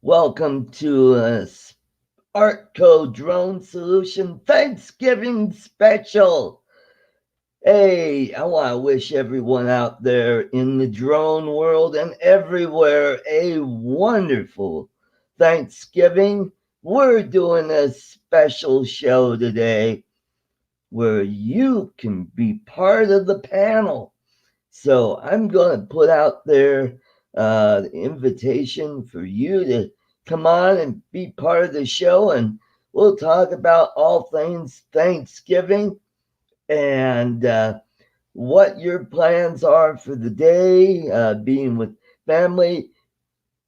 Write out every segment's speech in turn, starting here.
Welcome to Artco Drone Solution Thanksgiving Special. Hey, I want to wish everyone out there in the drone world and everywhere a wonderful Thanksgiving. We're doing a special show today where you can be part of the panel. So I'm going to put out there the invitation for you to come on and be part of the show, and we'll talk about all things Thanksgiving and what your plans are for the day, being with family.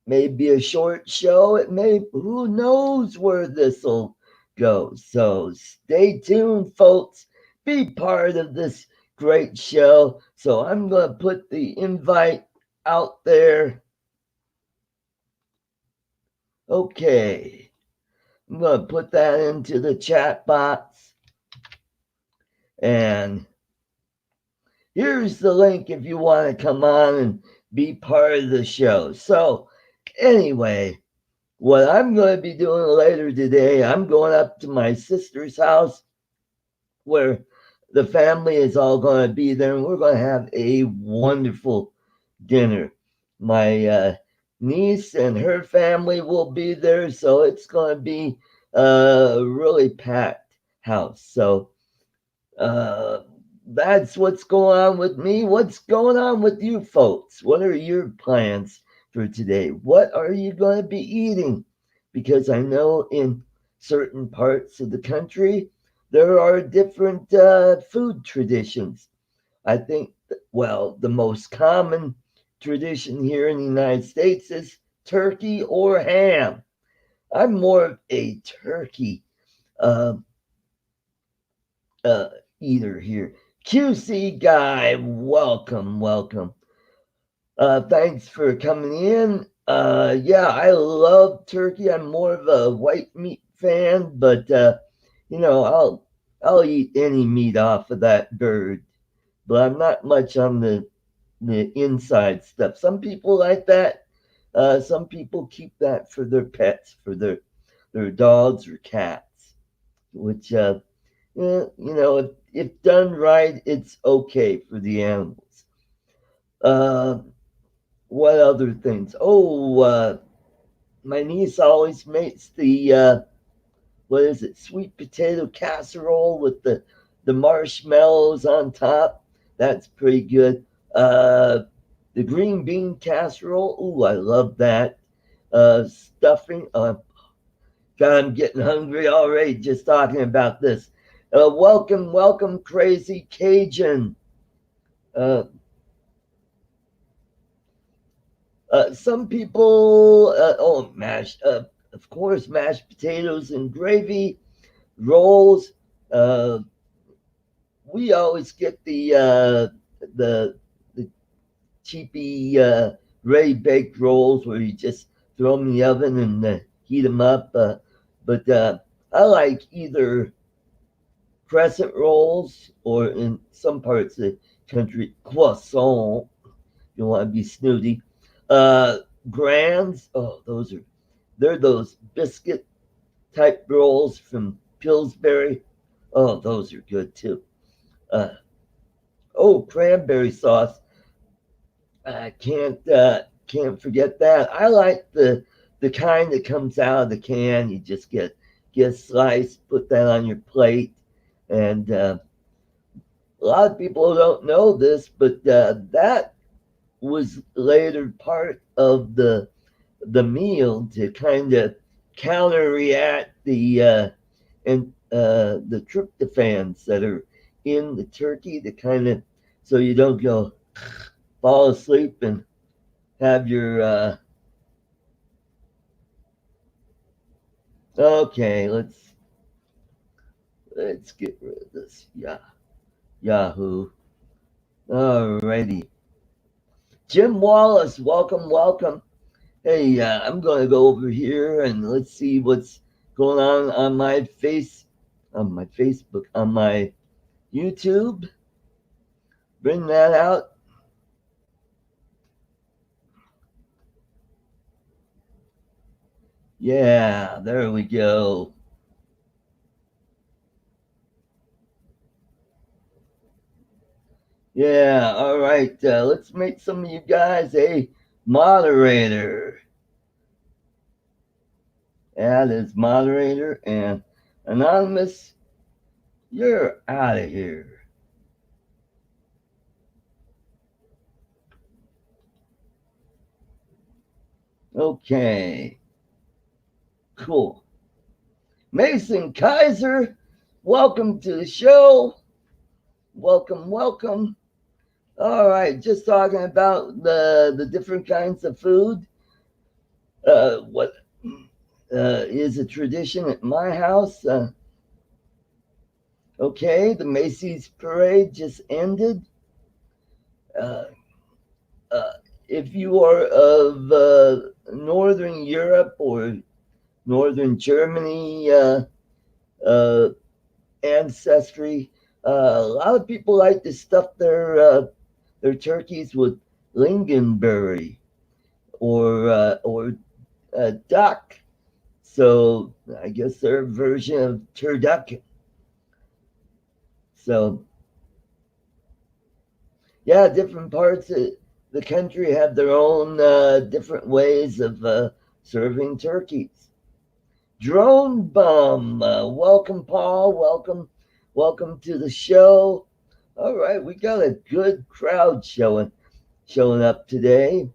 Maybe a short show. It may, who knows where this will go. So stay tuned, folks. Be part of this great show. So I'm going to put the invite out there. Okay. I'm going to put that into the chat box. And here's the link if you want to come on and be part of the show. So, anyway, what I'm going to be doing later today, I'm going up to my sister's house where the family is all going to be there, and we're going to have a wonderful dinner. My niece and her family will be there, so it's going to be a really packed house. So uh, that's what's going on with me. What's going on with you folks? What are your plans for today? What are you going to be eating? Because I know in certain parts of the country, there are different food traditions. I think, well, the most common tradition here in the United States is turkey or ham. I'm more of a turkey uh, uh, eater here. QC guy, welcome, welcome. Thanks for coming in. Yeah, I love turkey. I'm more of a white meat fan, but I'll eat any meat off of that bird. But I'm not much on the inside stuff. Some people like that. Some people keep that for their pets, for their dogs or cats, which if done right, it's okay for the animals. Uh, what other things? Oh, my niece always makes the what is it? Sweet potato casserole with the marshmallows on top. That's pretty good. The green bean casserole. Ooh, I love that. Stuffing. God, I'm getting hungry already just talking about this. Welcome, welcome, crazy Cajun. Uh, some people, of course, mashed potatoes and gravy, rolls. Uh, we always get the the cheapy ready baked rolls where you just throw them in the oven and heat them up. But I like either crescent rolls or in some parts of the country croissant. You want to be snooty. Uh, Grands, oh, they're those biscuit type rolls from Pillsbury. Oh, those are good too. Uh, oh, cranberry sauce. I can't forget that. I like the kind that comes out of the can. You just get a slice, put that on your plate, and a lot of people don't know this, but that was later part of the meal to kind of counter react the tryptophans that are in the turkey to kind of so you don't go fall asleep and have your okay. Let's get rid of this. Yeah, Yahoo. Alrighty, Jim Wallace, welcome, welcome. Hey, I'm gonna go over here and let's see what's going on my Facebook, on my YouTube. Bring that out. Yeah, there we go. Yeah, all right. Let's make some of you guys a moderator. Add as moderator and anonymous, you're out of here. Okay, cool. Mason Kaiser, welcome to the show. Welcome, welcome. All right, just talking about the different kinds of food. What is a tradition at my house? Okay, the Macy's parade just ended. Uh, uh, if you are of Northern Europe or Northern Germany uh, ancestry, a lot of people like to stuff their turkeys with lingonberry or duck. So I guess their version of turducken. So yeah, different parts of the country have their own different ways of serving turkeys. Drone Bum, welcome, Paul. Welcome to the show. All right, we got a good crowd showing up today.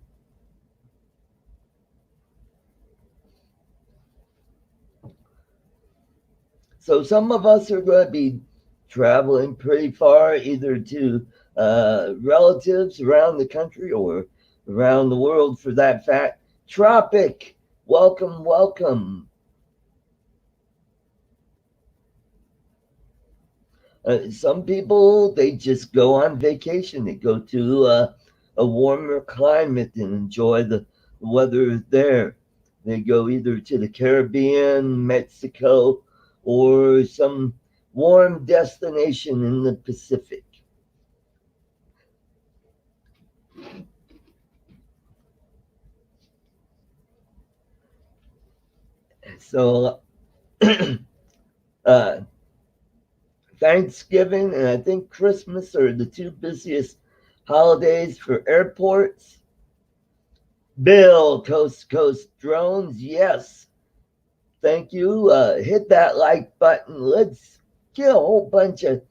So some of us are going to be traveling pretty far, either to relatives around the country or around the world for that fact. Tropic, welcome, welcome. Some people, they just go on vacation. They go to a warmer climate and enjoy the weather there. They go either to the Caribbean, Mexico, or some warm destination in the Pacific. So, uh, Thanksgiving and I think Christmas are the two busiest holidays for airports. Bill, Coast to Coast Drones, yes. Thank you. Hit that like button. Let's get a whole bunch of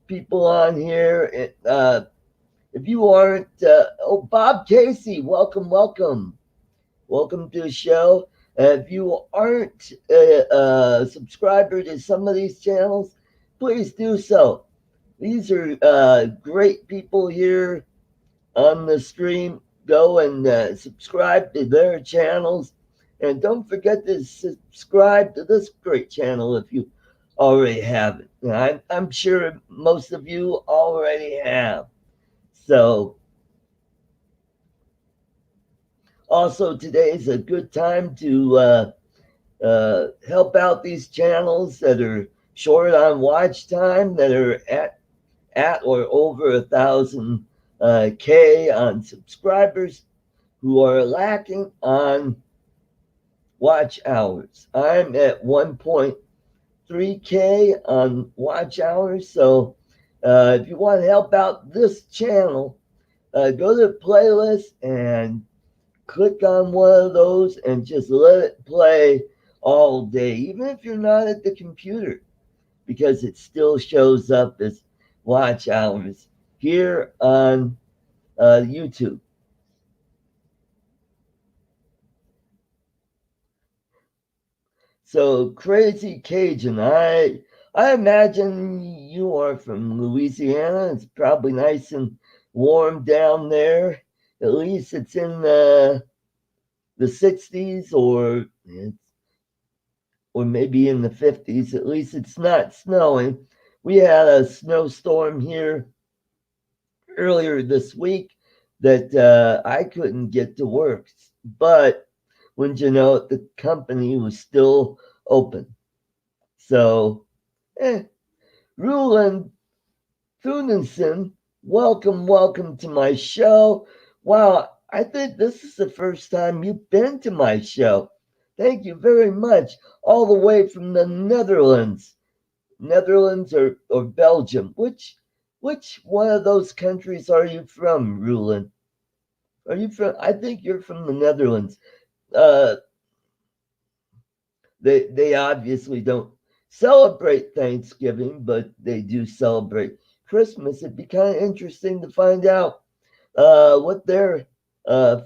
people on here. If you aren't, oh, Bob Casey, welcome, welcome. Welcome to the show. If you aren't a subscriber to some of these channels, please do so. These are great people here on the stream. Go and subscribe to their channels. And don't forget to subscribe to this great channel if you already haven't. I'm sure most of you already have. So, also, today is a good time to help out these channels that are short on watch time, that are at or over 1,000 K on subscribers, who are lacking on watch hours. I'm at 1.3K on watch hours. So if you want to help out this channel, go to the playlist and click on one of those and just let it play all day, even if you're not at the computer, because it still shows up as watch hours here on YouTube. So Crazy Cajun, I imagine you are from Louisiana. It's probably nice and warm down there. At least it's in the 60s or maybe in the 50s. At least it's not snowing. We had a snowstorm here earlier this week that I couldn't get to work. But wouldn't you know it, the company was still open. So, Ruland Thunenson, welcome to my show. Wow, I think this is the first time you've been to my show. Thank you very much. All the way from the Netherlands. Netherlands or Belgium. Which one of those countries are you from, Rulin? Are you from I think you're from the Netherlands. Uh they obviously don't celebrate Thanksgiving, but they do celebrate Christmas. It'd be kind of interesting to find out what their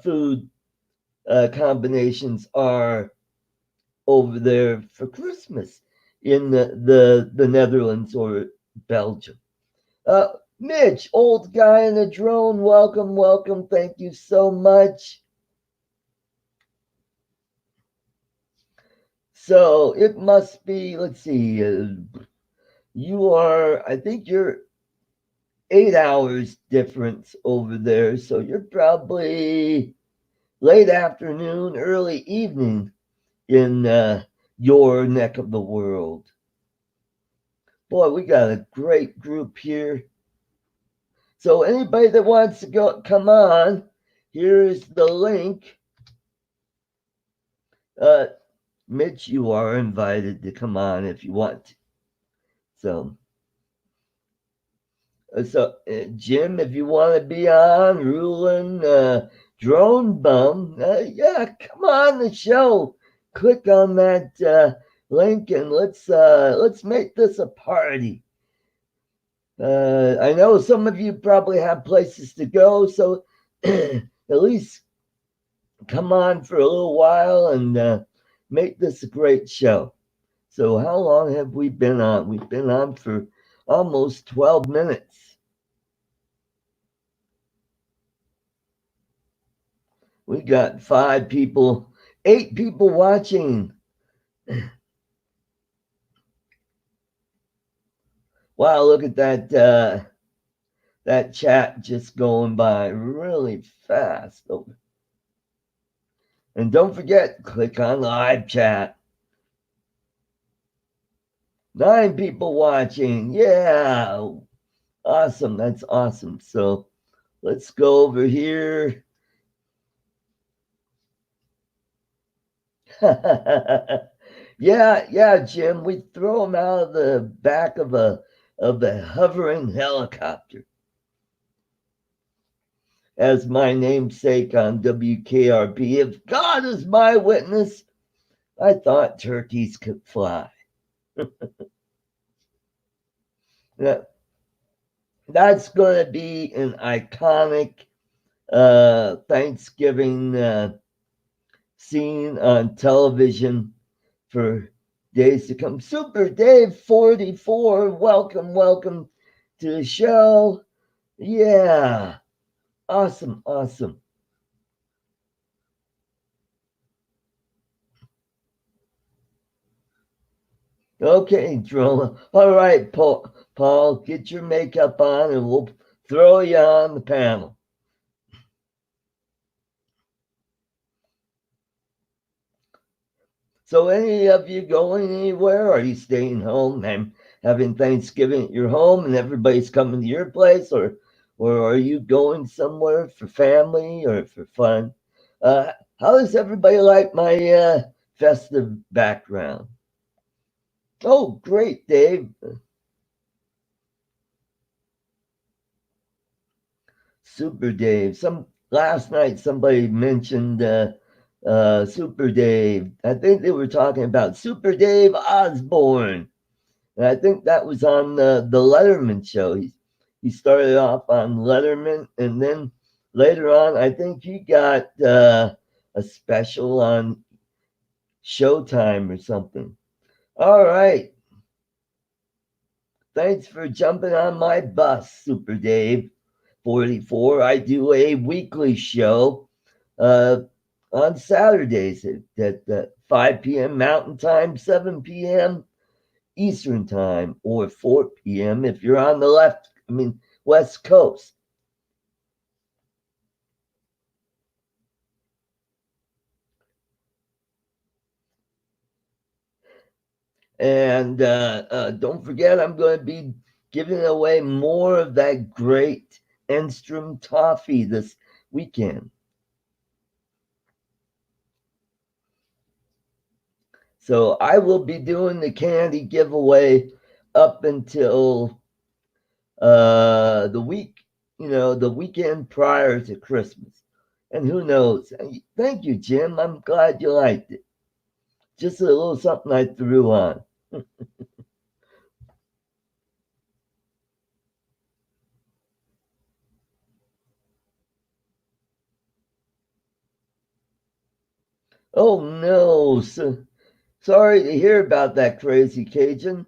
food combinations are over there for Christmas in the Netherlands or Belgium. Mitch, old guy in a drone, welcome, welcome. Thank you so much. So it must be, let's see, I think you're 8 hours difference over there. So you're probably late afternoon, early evening in your neck of the world. Boy, we got a great group here. So anybody that wants to come on, here's the link. Uh, Mitch, you are invited to come on if you want to. So, Jim, if you want to be on, Rulin, Drone Bum, yeah, come on the show. Click on that link and let's make this a party. I know some of you probably have places to go, so at least come on for a little while and make this a great show. So, how long have we been on? We've been on for almost 12 minutes. We got 8 people watching. Wow, look at that chat just going by really fast. And don't forget, click on live chat. 9 people watching. Yeah. Awesome. That's awesome. So let's go over here. yeah, Jim. We throw them out of the back of a hovering helicopter. As my namesake on WKRP, if God is my witness, I thought turkeys could fly. Yeah, that's going to be an iconic Thanksgiving scene on television for days to come. Super Dave 44, welcome, welcome to the show. Yeah, awesome, awesome. Okay, Droma. All right, Paul, get your makeup on and we'll throw you on the panel. So, any of you going anywhere? Are you staying home and having Thanksgiving at your home, and everybody's coming to your place, or are you going somewhere for family or for fun? How does everybody like my festive background? Oh, great, Dave. Super Dave. Some last night somebody mentioned Super Dave. I think they were talking about Super Dave Osborne. And I think that was on the Letterman show. He started off on Letterman, and then later on, I think he got a special on Showtime or something. All right. Thanks for jumping on my bus, Super Dave 44. I do a weekly show uh, on Saturdays at 5 p.m. Mountain Time, 7 p.m. Eastern Time, or 4 p.m. if you're on the West Coast. And don't forget, I'm going to be giving away more of that great Enstrom toffee this weekend. So I will be doing the candy giveaway up until the week, the weekend prior to Christmas. And who knows? Thank you, Jim. I'm glad you liked it. Just a little something I threw on. Oh no, sorry to hear about that, crazy Cajun.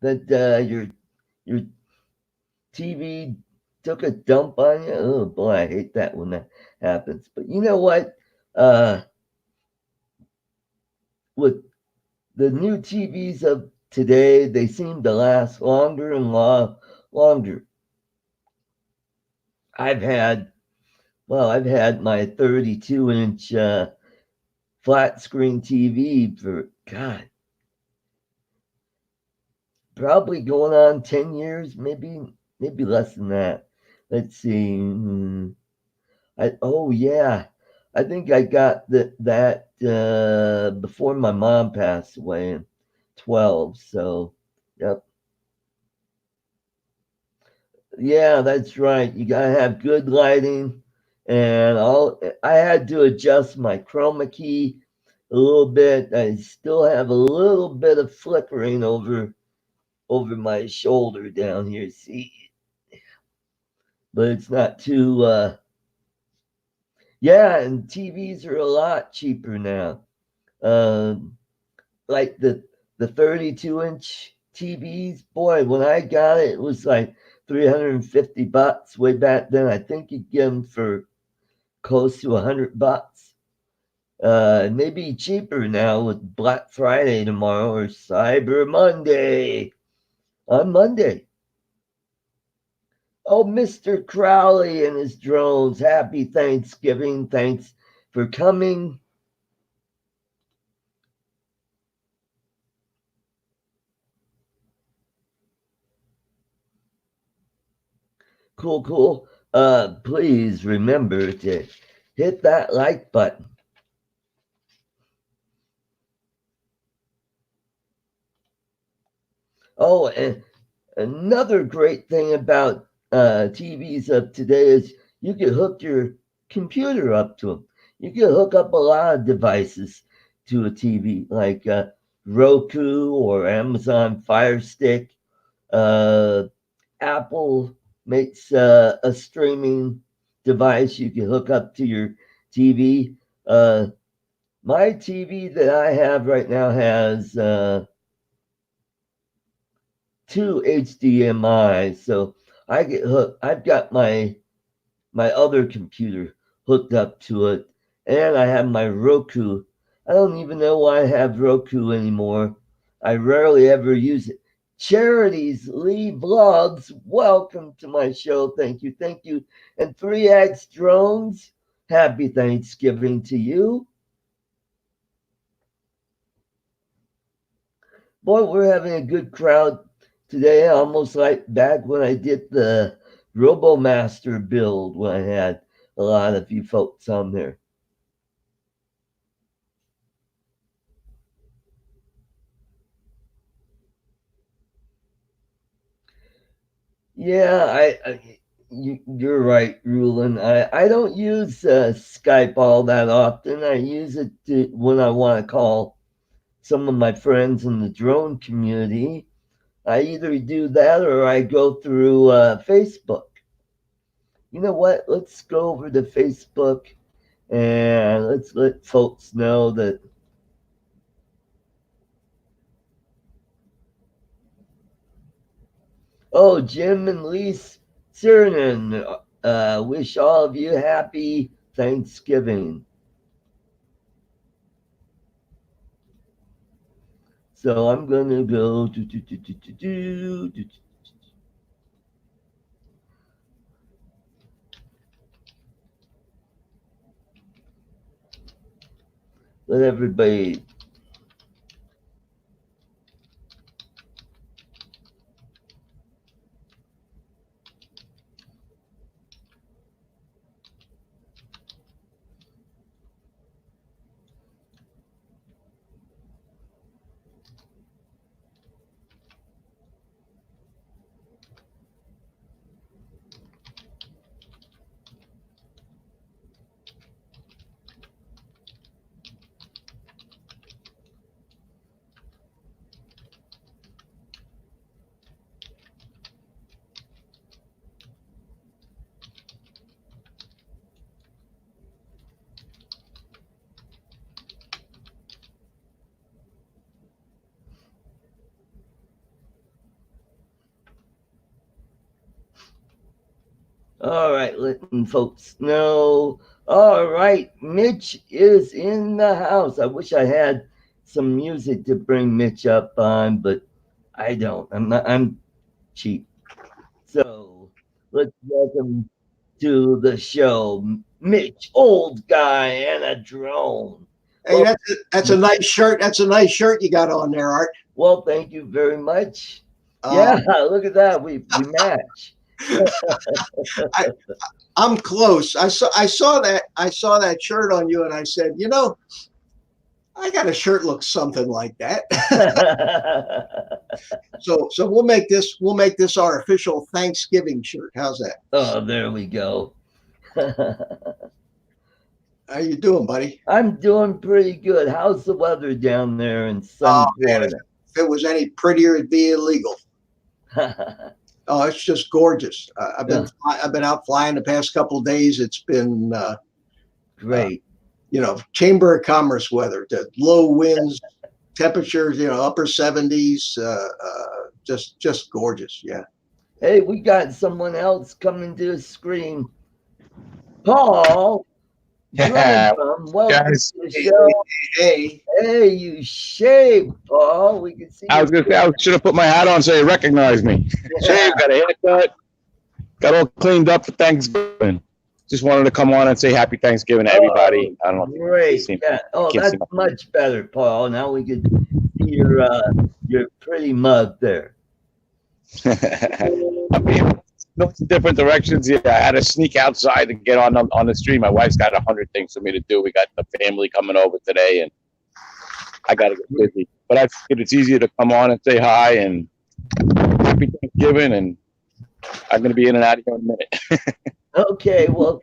That your TV took a dump on you. Oh boy, I hate that when that happens. But you know what? Uh, with the new TVs of today, they seem to last longer and longer. I've had, I've had my 32-inch flat screen TV for, God, probably going on 10 years, maybe less than that. Let's see. Oh yeah, I think I got that before my mom passed away in 12. So, yep. Yeah, that's right. You gotta have good lighting, and all. I had to adjust my chroma key a little bit. I still have a little bit of flickering over my shoulder down here. See, but it's not too. Yeah, and TVs are a lot cheaper now. Um, like the 32-inch TVs. Boy, when I got it, it was like $350 way back then. I think you get them for close to $100. Maybe cheaper now with Black Friday tomorrow or Cyber Monday on Monday. Oh, Mr. Crowley and his drones. Happy Thanksgiving. Thanks for coming. Cool, cool. Please remember to hit that like button. Oh, and another great thing about TVs of today is you can hook your computer up to them. You can hook up a lot of devices to a TV, like Roku or Amazon Fire Stick. Uh, Apple makes a streaming device you can hook up to your TV. My TV that I have right now has two HDMI, so I get hooked. I've got my other computer hooked up to it, and I have my Roku. I don't even know why I have Roku anymore. I rarely ever use it. Charities Lee Vlogs, welcome to my show. Thank you. And 3X Drones, happy Thanksgiving to you. Boy, we're having a good crowd today, almost like back when I did the RoboMaster build when I had a lot of you folks on there. Yeah, you're right, Rulin. I don't use Skype all that often. I use it when I want to call some of my friends in the drone community. I either do that or I go through Facebook. You know what? Let's go over to Facebook and let's let folks know that. Oh, Jim and Lise Cernan, wish all of you happy Thanksgiving. So I'm gonna go let everybody. All right, letting folks know. All right, Mitch is in the house. I wish I had some music to bring Mitch up on, but I don't. I'm not. I'm cheap. So let's welcome to the show, Mitch, old guy and a drone. Hey, Well, that's a nice shirt. That's a nice shirt you got on there, Art. well, thank you very much. Uh, Yeah, look at that. We match. I I'm close. I saw that shirt on you, and I said, I got a shirt looks something like that. So we'll make this our official Thanksgiving shirt. How's that? Oh, there we go. How you doing, buddy? I'm doing pretty good. How's the weather down there in Oh sunny man, if it was any prettier, it'd be illegal. Florida? Oh, it's just gorgeous. I've been out flying the past couple of days. It's been Great. Chamber of Commerce weather. The low winds, temperatures, upper 70s. Just gorgeous. Yeah. Hey, we got someone else coming to the screen. Paul Yeah, Drummond, welcome guys. to the show. Hey. Hey, you shaved, Paul. We can see I was you. gonna say I should have put my hat on so you recognize me. Shaved, got a haircut, got all cleaned up for Thanksgiving. Just wanted to come on and say Happy Thanksgiving to everybody. I don't know. Great. See me. Yeah. Oh, Can't that's see my- much better, Paul. Now we could see your pretty mug there. I mean, no different directions. Yeah, I had to sneak outside to get on the stream. My wife's got 100 things for me to do. We got the family coming over today, and I got to get busy. But I figured it's easier to come on and say hi and Happy Thanksgiving, and I'm going to be in and out of here in a minute. Okay, well,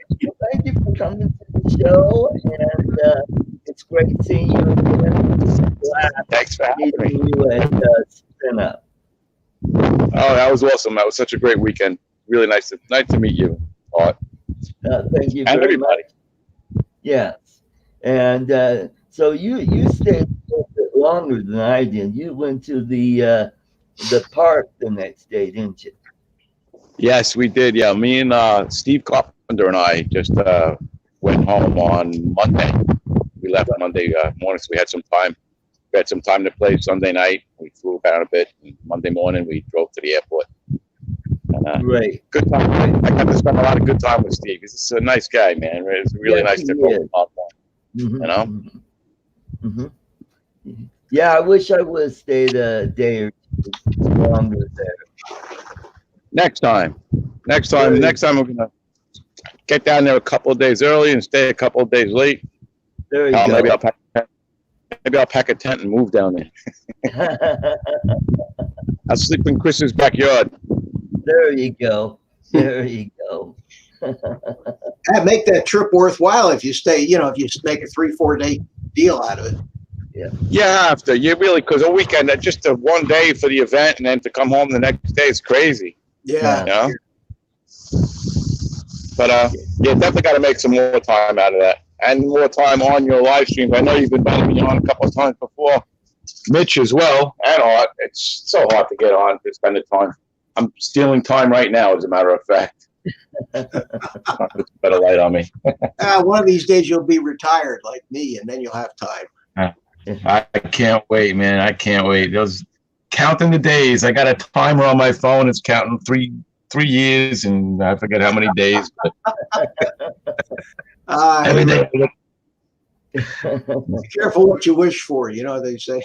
thank you for coming to the show, and it's great seeing you again. Glad Thanks for having me. meeting you at Spin Up. Oh, that was awesome. That was such a great weekend. Really nice to meet you. Art. Thank you And very everybody. much. Yes, and so you stayed a little bit longer than I did. You went to the park the next day, didn't you? Yes, we did. Yeah, me and Steve Carpenter and I just went home on Monday. We left Monday morning, so we had some time. We had some time to play Sunday night. We flew around a bit. And Monday morning, we drove to the airport. And, Great. good time. I got to spend a lot of good time with Steve. He's a nice guy, man. It's really Yes, nice he to go is. with him. Mhm, You know? mhm, mhm. Yeah, I wish I would have stayed a day or two longer there. Next time, we're gonna get down there a couple of days early and stay a couple of days late. There you go. Maybe I'll pack a tent and move down there. I'll sleep in Chris's backyard. There you go. There you go. That make that trip worthwhile if you stay. If you make a 3-4 day deal out of it. You have to. You really, because a weekend, just a one day for the event, and then to come home the next day is crazy. Yeah. You know. But you definitely got to make some more time out of that, and more time on your live streams. I know you've been letting me on a couple of times before, Mitch as well, and Art. It's so hard to get on to spend the time. I'm stealing time right now, as a matter of fact. Put better light on me. One of these days you'll be retired like me, and then you'll have time. I can't wait, man. I can't wait. Those counting the days. I got a timer on my phone. It's counting three years, and I forget how many days. But every day. Be careful what you wish for. They say.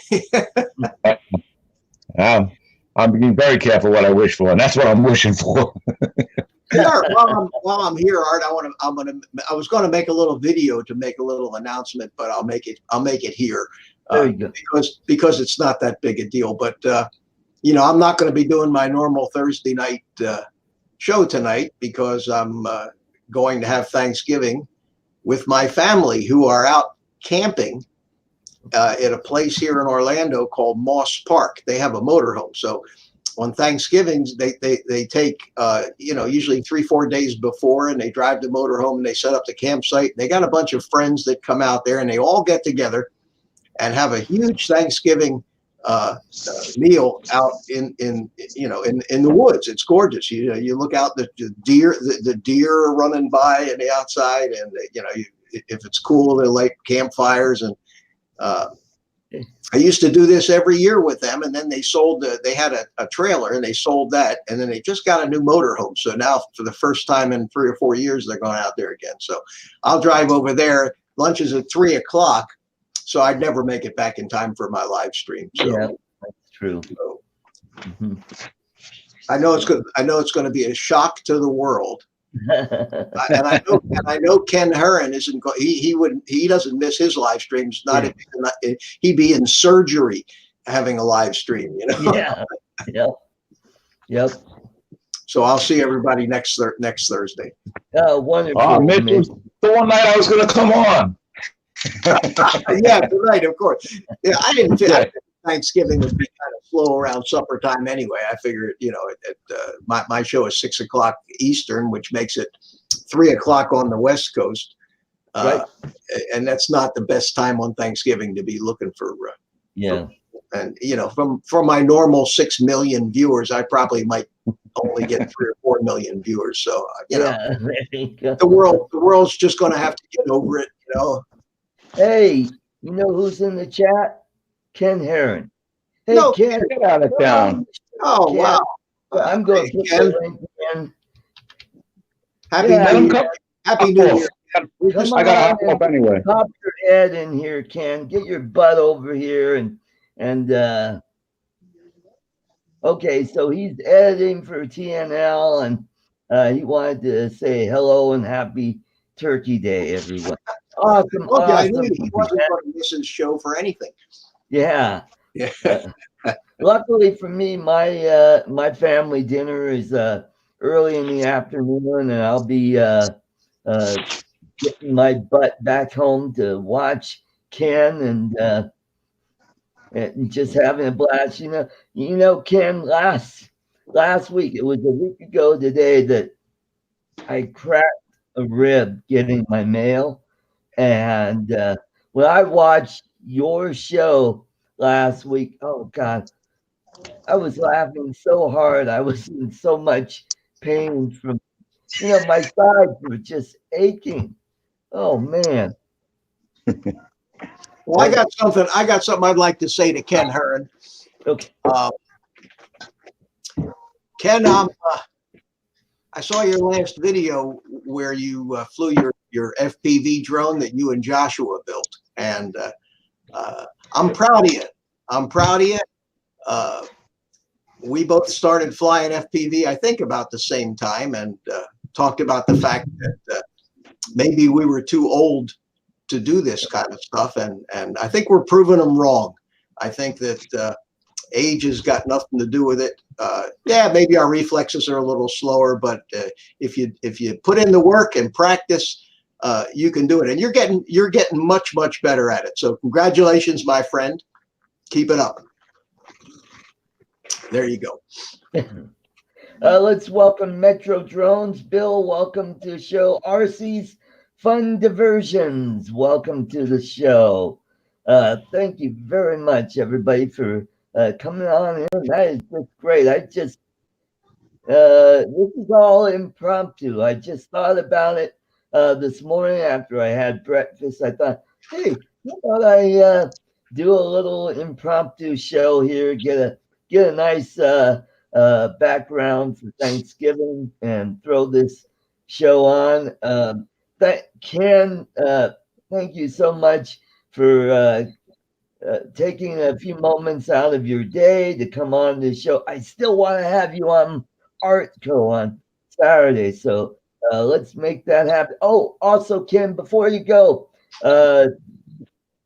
I'm being very careful what I wish for, and that's what I'm wishing for. Art, while I'm here, Art, I was going to make a little video to make a little announcement, but I'll make it here. There you go. Because it's not that big a deal. But I'm not going to be doing my normal Thursday night show tonight because I'm going to have Thanksgiving with my family who are out camping at a place here in Orlando called Moss Park. They have a motorhome, so on Thanksgivings they take usually 3-4 days before, and they drive the motorhome and they set up the campsite. They got a bunch of friends that come out there, and they all get together and have a huge Thanksgiving meal out in the woods. It's gorgeous. You look out, the deer are running by in the outside, and if it's cool, they light campfires. And I used to do this every year with them, and then they had a trailer, and they sold that, and then they just got a new motorhome. So now for the first time in 3 or 4 years, they're going out there again. So I'll drive over there. Lunch is at 3:00. So I'd never make it back in time for my live stream. So, yeah, that's true. So, Mhm. I know it's going to be a shock to the world, and I know Ken Heron isn't. He doesn't miss his live streams. Not if he'd be in surgery having a live stream. Yeah. Yep. So I'll see everybody next Thursday. Wonderful. Oh, Mitch was the one night I was going to come on. Yeah, tonight, of course. Yeah, I didn't think Thanksgiving would be kind of slow around supper time anyway. I figured, my show is 6:00 Eastern, which makes it 3:00 on the West Coast. Right. And that's not the best time on Thanksgiving to be looking for. And from my normal 6 million viewers, I probably might only get 3 or 4 million viewers. So there you go. the world's just going to have to get over it. Hey, you know who's in the chat? Ken Heron. Hey, No, Ken. Get out of town. Oh, Ken, wow! I'm going to put Ken. the link in. Happy Yeah, New Let him Year! come. Happy New Year! Come I got to hop on off anyway. Pop your head in here, Ken. Get your butt over here and okay, so he's editing for TNL, and he wanted to say hello and happy Turkey Day, everyone. Awesome, Okay, I awesome. knew he wasn't going to miss his show for anything. Yeah. Yeah. Luckily for me, my family dinner is early in the afternoon, and I'll be getting my butt back home to watch Ken and just having a blast. Ken, last week, it was a week ago today that I cracked a rib getting my mail. And when I watched your show last week, oh God, I was laughing so hard. I was in so much pain from, my sides were just aching. Oh man. Well, I got something I'd like to say to Ken Heron. Okay. Ken, I saw your last video where you flew your FPV drone that you and Joshua built, and I'm proud of you. We both started flying FPV, I think, about the same time, and talked about the fact that maybe we were too old to do this kind of stuff, and I think we're proving them wrong. I think that age has got nothing to do with it. Maybe our reflexes are a little slower, but if you put in the work and practice, you can do it, and you're getting much better at it. So congratulations, my friend. Keep it up. There you go. Let's welcome Metro Drones. Bill, welcome to the show. RC's Fun Diversions, welcome to the show. Thank you very much, everybody, for coming on in. That is just great. this is all impromptu. I just thought about it this morning after I had breakfast. I thought, hey, how about I do a little impromptu show here, get a nice background for Thanksgiving and throw this show on. Ken, thank you so much for taking a few moments out of your day to come on the show. I still want to have you on ArtCo on Saturday, so let's make that happen. Oh, also, Ken, before you go,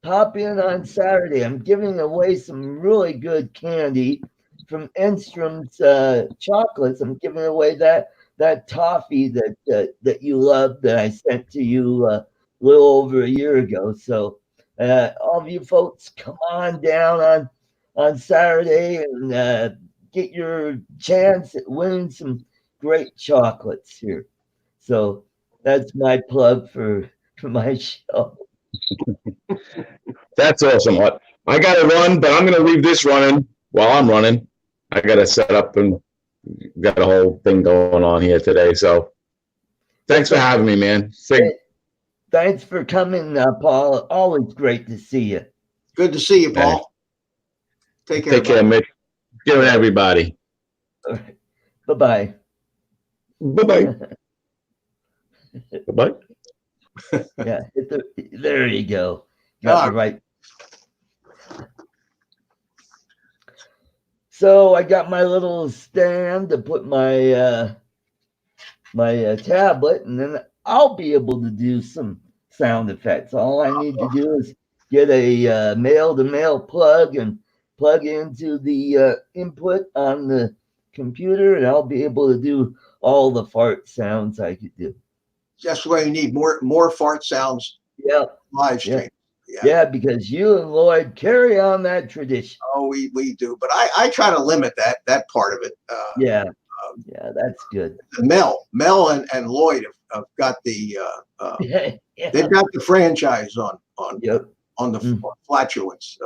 pop in on Saturday. I'm giving away some really good candy from Enstrom's chocolates. I'm giving away that toffee that you love that I sent to you a little over a year ago. So all of you folks, come on down on Saturday and get your chance at winning some great chocolates here. So that's my plug for my show. That's awesome. I got to run, but I'm going to leave this running while I'm running. I got to set up and got a whole thing going on here today. So thanks for having me, man. Hey, thanks for coming, Paul. Always great to see you. Good to see you, Paul. Take care. Take care, Mitch. Good night, everybody. Bye-bye. Bye-bye. Bye-bye. Yeah, there you go. Got the right. So I got my little stand to put my my tablet, and then I'll be able to do some sound effects. All I need to do is get a male-to-male plug and plug into the input on the computer, and I'll be able to do all the fart sounds I could do. That's why you need more fart sounds. Yeah, live stream. Yeah, because you and Lloyd carry on that tradition. Oh, we do, but I try to limit that part of it. Yeah, that's good. Mel and Lloyd have got the they've got the franchise on the flatulence.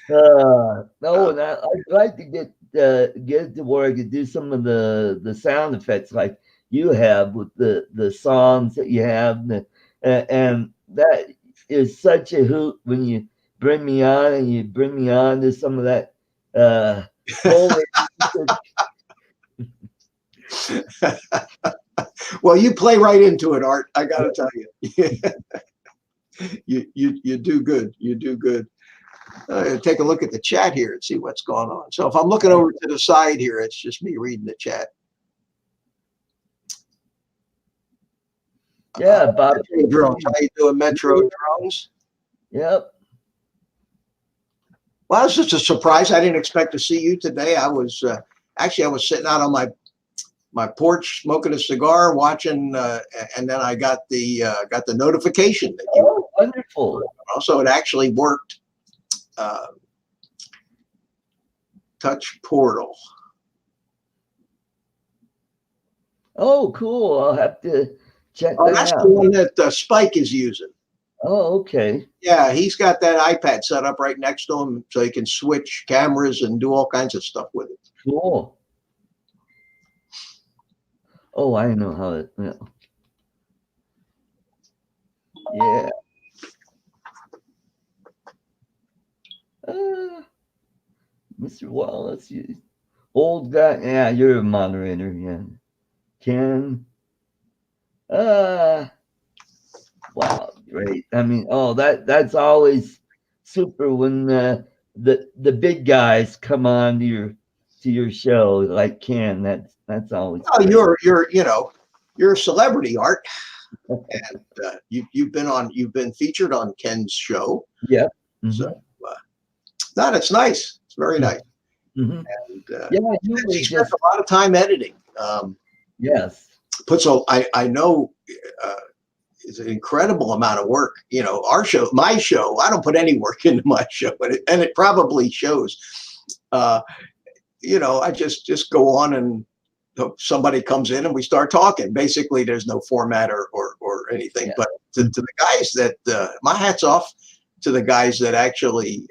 No, and I'd like to get to where I could do some of the sound effects like you have with the songs that you have, and that is such a hoot when you bring me on and you bring me on to some of that Well, you play right into it, Art. I got to tell you, you do good. You do good. Take a look at the chat here and see what's going on. So if I'm looking over to the side here, it's just me reading the chat. Yeah, Bob. Drones. How you doing, Metro Drones? Yep. Well, it's just a surprise. I didn't expect to see you today. I was actually I was sitting out on my porch smoking a cigar, watching, and then I got the notification that you. Oh, wonderful! So it actually worked. Touch portal. Oh, cool! I'll have to check that out. That's the one that Spike is using. Oh, okay. Yeah, he's got that iPad set up right next to him, so he can switch cameras and do all kinds of stuff with it. Cool. Oh, I know how it. Yeah. Mr. Wallace, you old guy. Yeah, you're a moderator. Yeah. Ken. Wow, great. I mean, that's always super when the big guys come on to your show like Ken. That's always. Oh, you're a celebrity, Art, and you've been featured on Ken's show. Yeah. Mm-hmm. So, it's nice. It's very nice. Mm-hmm. And he spends a lot of time editing. Yes. I know it's an incredible amount of work. My show, I don't put any work into my show, and it probably shows. I just go on and somebody comes in and we start talking. Basically, there's no format or anything. Yeah. But to the guys that my hat's off to the guys that actually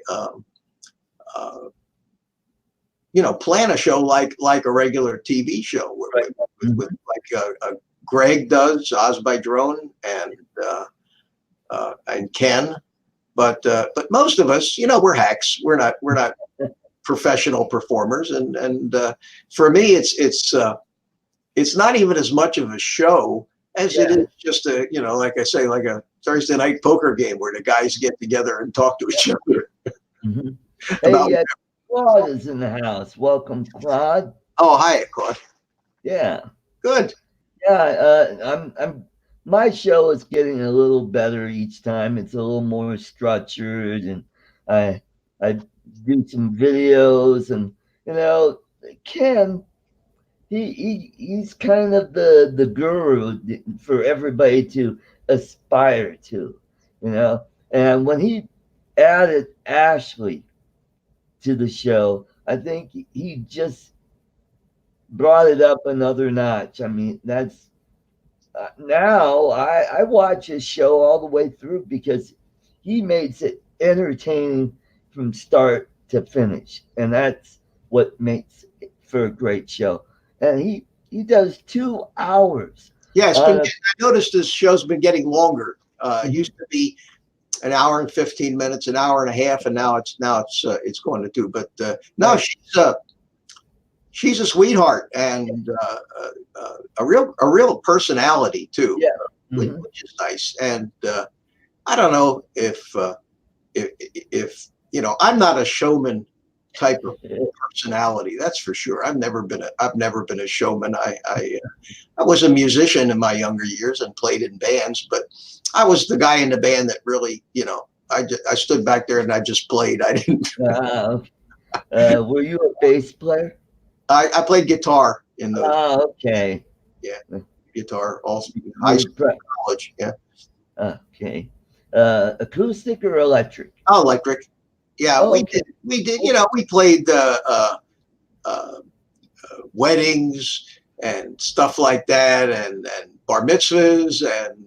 plan a show like a regular TV show with Greg does, Oz by Drone, and Ken, but most of us, we're hacks. We're not professional performers, and for me, it's not even as much of a show as it is just like I say, like a Thursday night poker game where the guys get together and talk to each other. Mm-hmm. Hey, Claude is in the house. Welcome, Claude. Oh, hi, Claude. Yeah. Good. Yeah, I'm. My show is getting a little better each time. It's a little more structured, and I do some videos, and Ken, he's kind of the guru for everybody to aspire to, And when he added Ashley to the show, I think he just brought it up another notch. I mean, that's now I watch his show all the way through because he makes it entertaining from start to finish, and that's what makes it for a great show. And he does 2 hours Yeah, it's been. on a. I noticed this show's been getting longer. It used to be an hour and 15 minutes, an hour and a half, and now it's going to two. But no, she's a sweetheart and a real personality too, Yeah. which, Mhm. which is nice. And I don't know if I'm not a showman type of personality. That's for sure. I've never been a showman. I was a musician in my younger years and played in bands, but I was the guy in the band that really, I stood back there and I just played. I didn't. Uh, were you a bass player? I played guitar in those. Oh, okay. Yeah, guitar all through high You school, college. Yeah, okay. Acoustic or electric? oh, electric. Yeah, Oh, we okay. did. We did. We played uh, weddings and stuff like that, and bar mitzvahs and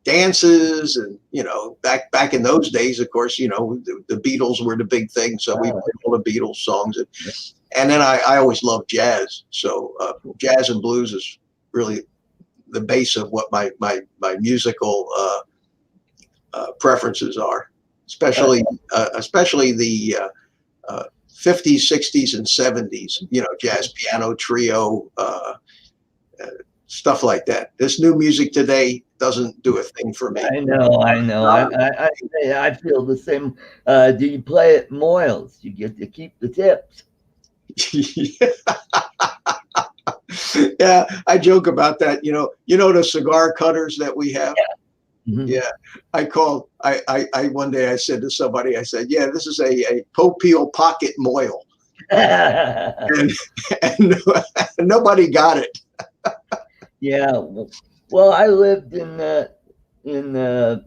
dances, and back in those days, of course, the Beatles were the big thing, so we played all the Beatles songs, and then I always loved jazz, so jazz and blues is really the base of what my musical preferences are, especially the 50s, 60s, and 70s. Jazz piano trio, stuff like that. This new music today doesn't do a thing for me. I know, I know. I feel the same. Do you play at Moyles? You get to keep the tips. Yeah, I joke about that. The cigar cutters that we have. Mhm. Yeah, I one day I said to somebody, I said, yeah, this is a Popeil pocket moil, and, and nobody got it. Yeah. Well, I lived in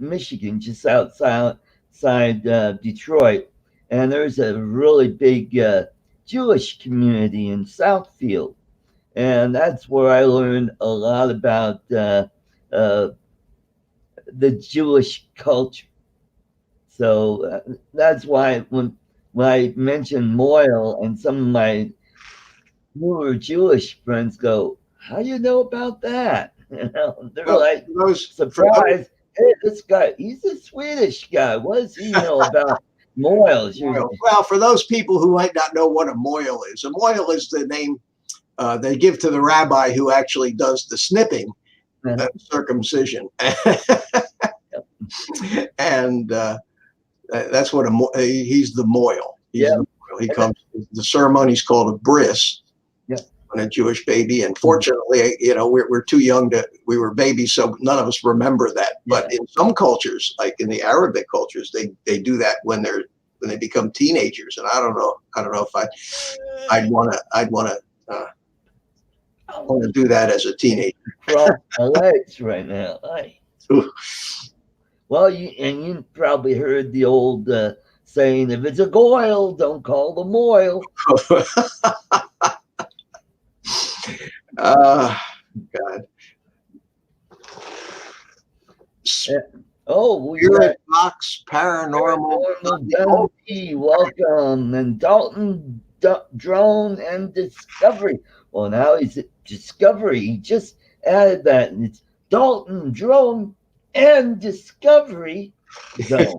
Michigan, just outside Detroit, and there's a really big Jewish community in Southfield, and that's where I learned a lot about uh, the Jewish culture. So that's why when I mentioned Moyle and some of my newer Jewish friends go, "How do you know about that?" They're Well, like surprised. Hey, this guy, he's a Swedish guy. What does he know about Moyles? well, for those people who might not know what a moil is the name they give to the rabbi who actually does the snipping, circumcision, and that's what he's the moil. He comes. The ceremony's called a bris. Yeah. On a Jewish baby, and fortunately, we're too young we were babies, so none of us remember that. But in some cultures, like in the Arabic cultures, they do that when they become teenagers, and I don't know if I'd want to do that as a teenager. Cross my legs right now. Well, you probably heard the old saying, "If it's a goyle, don't call the moil." God. Oh, we Spirit Box Paranormal. Paranormal Dundee, welcome, and Dalton Drone and Discovery. Well, now he's at Discovery. He just added that, and it's Dalton Drone and Discovery Zone.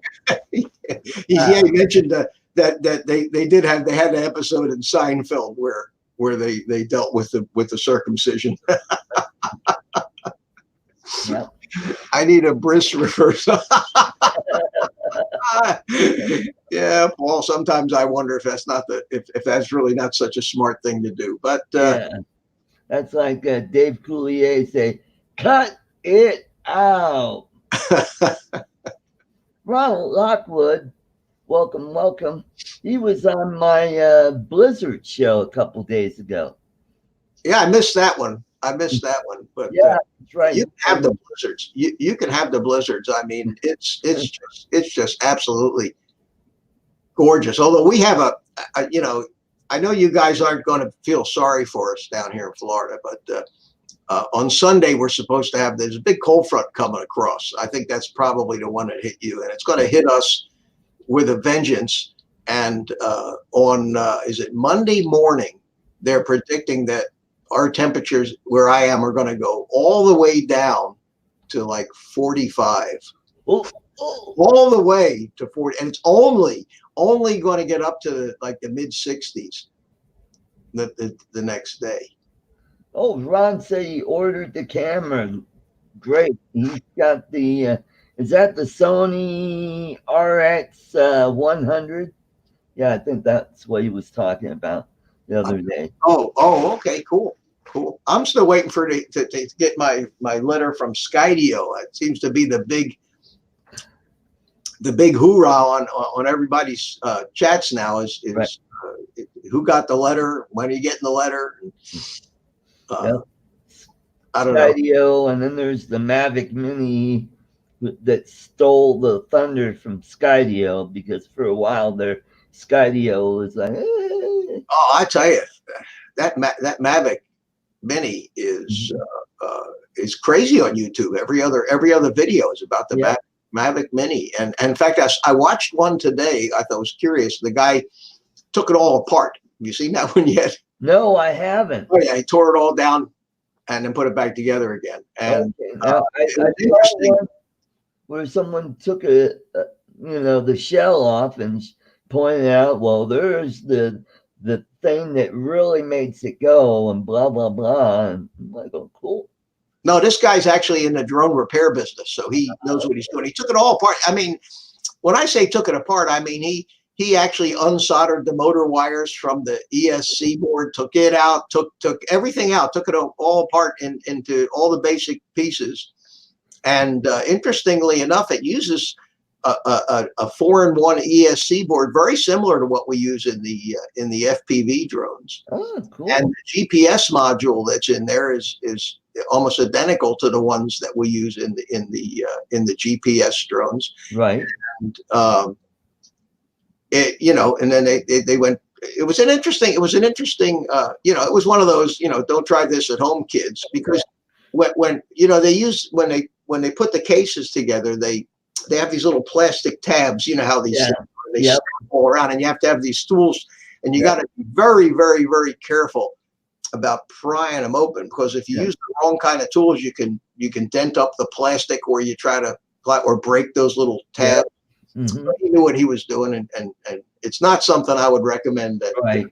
Yeah, he mentioned that they had an episode in Seinfeld where they dealt with the circumcision. Yeah. I need a bris reversal. Yeah, Paul. Sometimes I wonder if that's not if that's really not such a smart thing to do. But Yeah. That's like Dave Coulier say, "Cut it out." Ronald Lockwood, welcome. He was on my Blizzard show a couple days ago. yeah, I missed that one. But Yeah, that's right. you can have the blizzards. You can have the blizzards. I mean, it's just absolutely gorgeous. Although we have I know you guys aren't going to feel sorry for us down here in Florida, but On Sunday, we're supposed to have, there's a big cold front coming across. I think that's probably the one that hit you, and it's going to hit us with a vengeance. And is it Monday morning, they're predicting that our temperatures where I am are going to go all the way down to like 45. Oh, oh. All the way to 40, and it's only going to get up to like the mid 60s the next day. Oh, Ron said he ordered the camera. Great. He's got the, is that the Sony RX 100? Yeah, I think that's what he was talking about the other day. Okay, cool. I'm still waiting for to get my letter from Skydio. It seems to be the big hoorah on everybody's chats now is right. Who got the letter? When are you getting the letter? Yep. I don't Skydio, know. And then there's the Mavic Mini that stole the thunder from Skydio, because for a while there, Skydio was like, Oh, I tell you, that Mavic Mini is crazy on YouTube. Every other video is about the Mavic Mini, and in fact, I watched one today. I thought it was curious. The guy took it all apart. You seen that one yet? No, I haven't. Oh yeah, he tore it all down and then put it back together again. And I saw one where someone took the shell off and pointed out, well, there's the thing that really makes it go, and blah blah blah. And I'm like, oh, cool. No, this guy's actually in the drone repair business, so he knows what he's doing. He took it all apart. I mean, when I say took it apart, I mean he actually unsoldered the motor wires from the ESC board, took it out, took everything out, took it all apart into all the basic pieces. And interestingly enough, it uses a 4-in-1 ESC board, very similar to what we use in the FPV drones. Oh, cool. And the GPS module that's in there is almost identical to the ones that we use in the GPS drones. Right. And, and then they went. It was an interesting. It was one of those. Don't try this at home, kids, because when they put the cases together, they have these little plastic tabs. You know how these they stack all around, and you have to have these stools, and you got to be very, very, very careful about prying them open, because if you use the wrong kind of tools, you can dent up the plastic, or you try to break those little tabs. Mm-hmm. He knew what he was doing, and it's not something I would recommend. Right.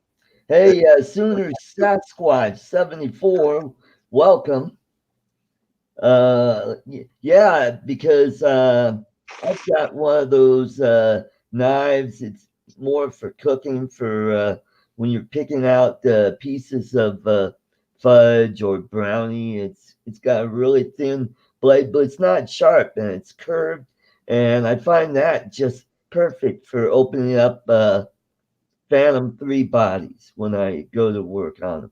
Hey, Sooner Sasquatch 74, welcome. Yeah, because I've got one of those knives. It's more for cooking, for when you're picking out pieces of fudge or brownie. It's got a really thin blade, but it's not sharp, and it's curved. And I find that just perfect for opening up Phantom 3 bodies when I go to work on them.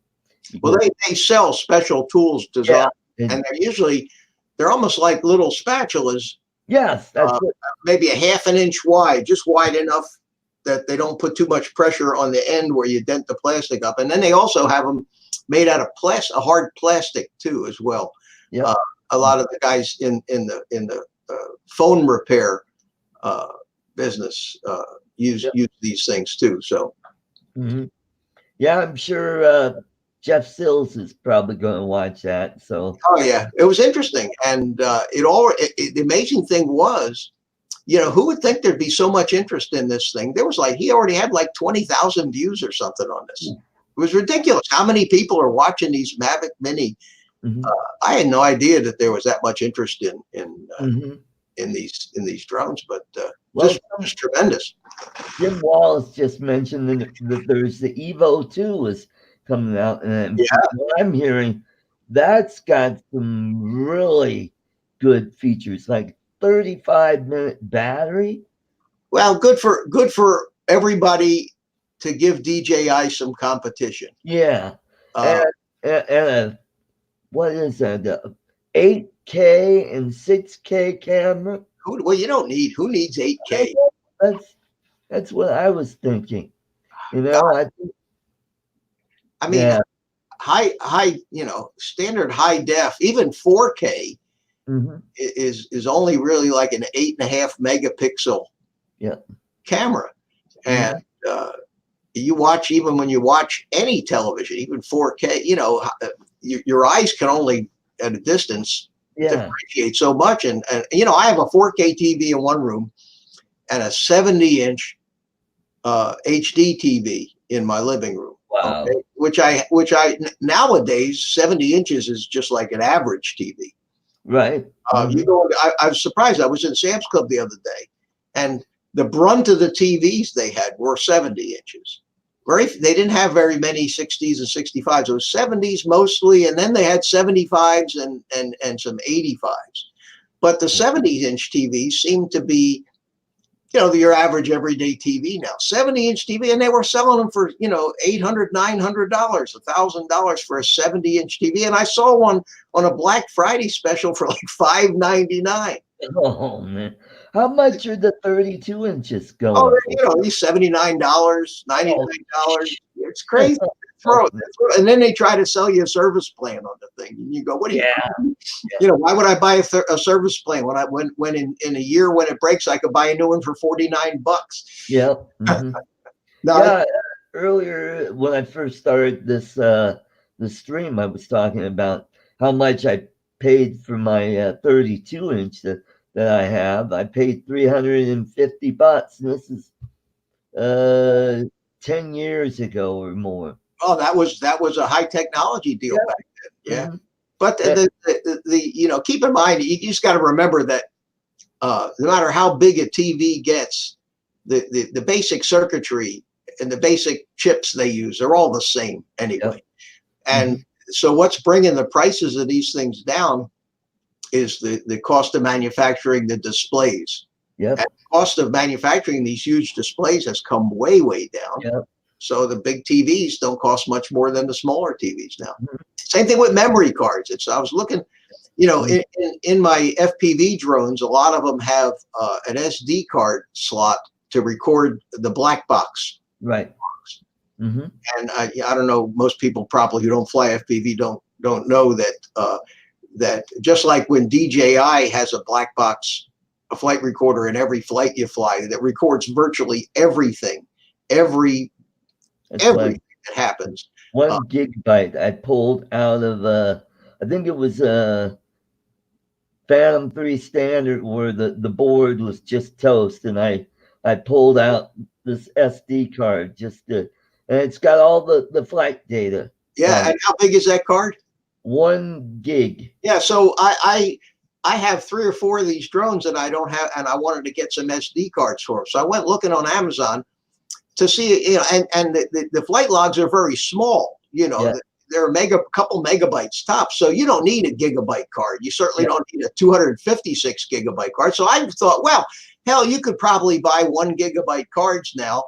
Well, they sell special tools designed, and they're almost like little spatulas. Yes, that's maybe a ½ an inch wide, just wide enough that they don't put too much pressure on the end where you dent the plastic up. And then they also have them made out of a hard plastic too, as well. Yeah. A lot of the guys in the phone repair business use these things too. So yeah, I'm sure Jeff Sills is probably going to watch that. So yeah, it was interesting. And the amazing thing was, who would think there'd be so much interest in this thing? There was he already had 20,000 views or something on this. It was ridiculous how many people are watching these Mavic Mini. I had no idea that there was that much interest in these drones, but just tremendous. Jim Wallace just mentioned that there's the Evo 2 is coming out, and what I'm hearing, that's got some really good features, like 35-minute battery. Well, good for everybody to give DJI some competition. Yeah, and what is that? 8K and 6K camera. Well, you don't need. Who needs 8K? That's what I was thinking. high, standard high def, even 4K Hmm. is only really like an 8.5 megapixel Yeah. camera. And even when you watch any television, even 4K, your eyes can only at a distance Yeah. differentiate so much. And I have a 4K TV in one room and a 70-inch HD TV in my living room. Wow. Okay? Which I nowadays 70 inches is just like an average TV. Right. You go. I was surprised. I was in Sam's Club the other day, and the brunt of the TVs they had were 70 inches. They didn't have very many 60s and 65s. It was 70s mostly, and then they had 75s and some 85s. But the 70-inch TVs seemed to be, your average everyday TV now. 70-inch TV, and they were selling them for $800, $900, $1,000 for a 70-inch TV. And I saw one on a Black Friday special for like $599. Oh man, how much are the 32 inches going? Oh, these $79, $99. It's crazy. And then they try to sell you a service plan on the thing, and you go, "What do you? Why would I buy a service plan when in a year when it breaks, I could buy a new one for $49?" Yeah. No, earlier when I first started this the stream, I was talking about how much I paid for my 32 inch that I have. I paid $350, and this is 10 years ago or more. Oh, that was a high technology deal back then. Yeah. But the keep in mind, you just got to remember that no matter how big a TV gets, the basic circuitry and the basic chips they use, they're all the same anyway. And so what's bringing the prices of these things down is the cost of manufacturing the displays. Yeah. And the cost of manufacturing these huge displays has come way, way down. Yeah. So the big TVs don't cost much more than the smaller TVs now. Same thing with memory cards. I was looking, in my FPV drones, a lot of them have an SD card slot to record the black box. Right. And I don't know, most people probably who don't fly FPV don't know that just like when DJI has a black box, a flight recorder in every flight you fly that records virtually everything that happens. 1 gigabyte I pulled out of I think it was a Phantom 3 Standard where the board was just toast, and I pulled out this SD card and it's got all the flight data. Yeah, and how big is that card? 1 gig. Yeah, so I have 3 or 4 of these drones that I don't have, and I wanted to get some SD cards for them. So I went looking on Amazon to see, and the flight logs are very small. They're a couple megabytes tops. So you don't need a gigabyte card. You certainly don't need a 256 gigabyte card. So I thought, well, hell, you could probably buy 1 gigabyte cards now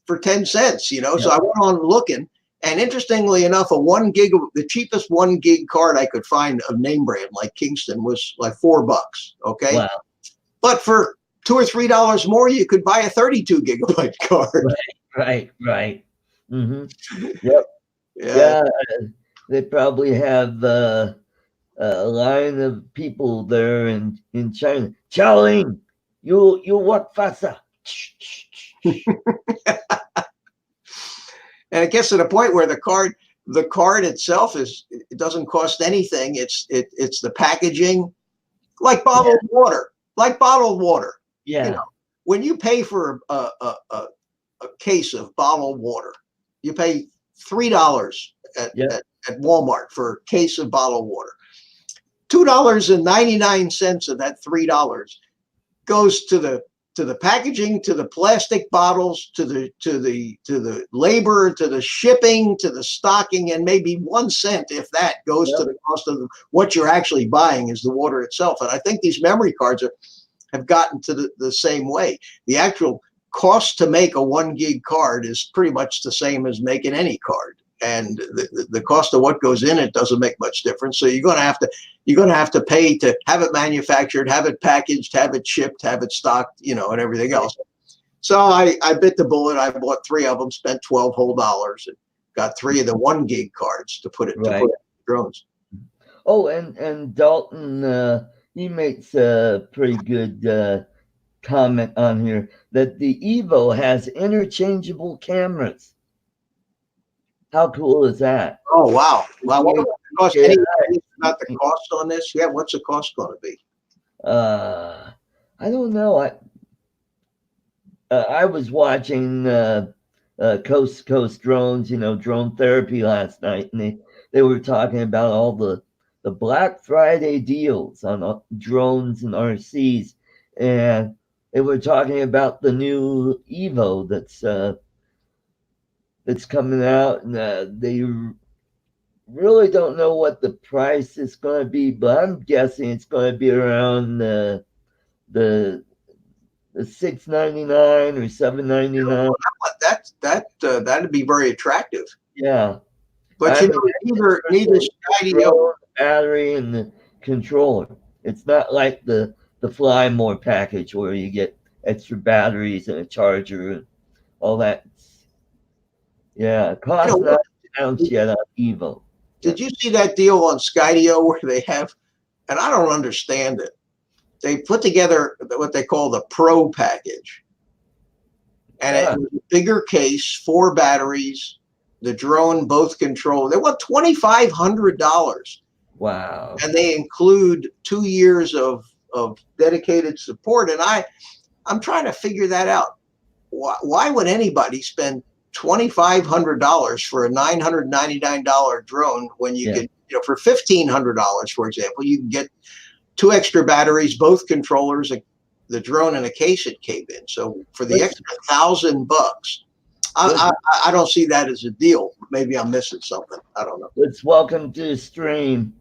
for 10 cents. So I went on looking. And interestingly enough, the cheapest 1 gig card I could find of name brand like Kingston was like $4. Okay. Wow. But for $2 or $3 more, you could buy a 32 gigabyte card. Right. Yep. Yeah. They probably have a line of people there in China. Chaoling, you work faster. And it gets to the point where the card itself it doesn't cost anything. It's the packaging, like bottled water. Yeah. When you pay for a case of bottled water, you pay $3 at Walmart for a case of bottled water. $2.99 of that $3 goes to the packaging, to the plastic bottles, to the labor, to the shipping, to the stocking, and maybe 1 cent, if that, goes to the cost of what you're actually buying is the water itself. And I think these memory cards have gotten to the same way. The actual cost to make a 1 gig card is pretty much the same as making any card. And the cost of what goes in it doesn't make much difference. So you're going to have to pay to have it manufactured, have it packaged, have it shipped, have it stocked, and everything else. So I bit the bullet. I bought 3 of them, spent $12 whole. got 3 of the 1 gig cards to put it to Right. put drones. Oh, and Dalton, he makes a pretty good comment on here that the Evo has interchangeable cameras. How cool is that? Oh wow! Wow, what about the cost? Yeah. Any idea about the cost on this? Yeah, what's the cost going to be? I don't know. I was watching Coast to Coast Drones, drone therapy last night, and they were talking about all the Black Friday deals on drones and RCs, and they were talking about the new Evo that's coming out, and they really don't know what the price is going to be, but I'm guessing it's going to be around the $699 or $799. That'd be very attractive. Yeah, But neither Skydio, battery and the controller. It's not like the Fly More package where you get extra batteries and a charger and all that. Yeah, cost not announced yet on Evo. Did you see that deal on Skydio where they have, and I don't understand it, they put together what they call the Pro package. And it was a bigger case, 4 batteries, the drone, both control. They want $2,500. Wow. And they include 2 years of dedicated support. And I'm trying to figure that out. Why would anybody spend $2,500 for a $999 drone when you could, for $1,500, for example, you can get 2 extra batteries, both controllers, the drone, and a case it came in. So for the extra $1,000, I don't see that as a deal. Maybe I'm missing something. I don't know. Let's welcome to the stream,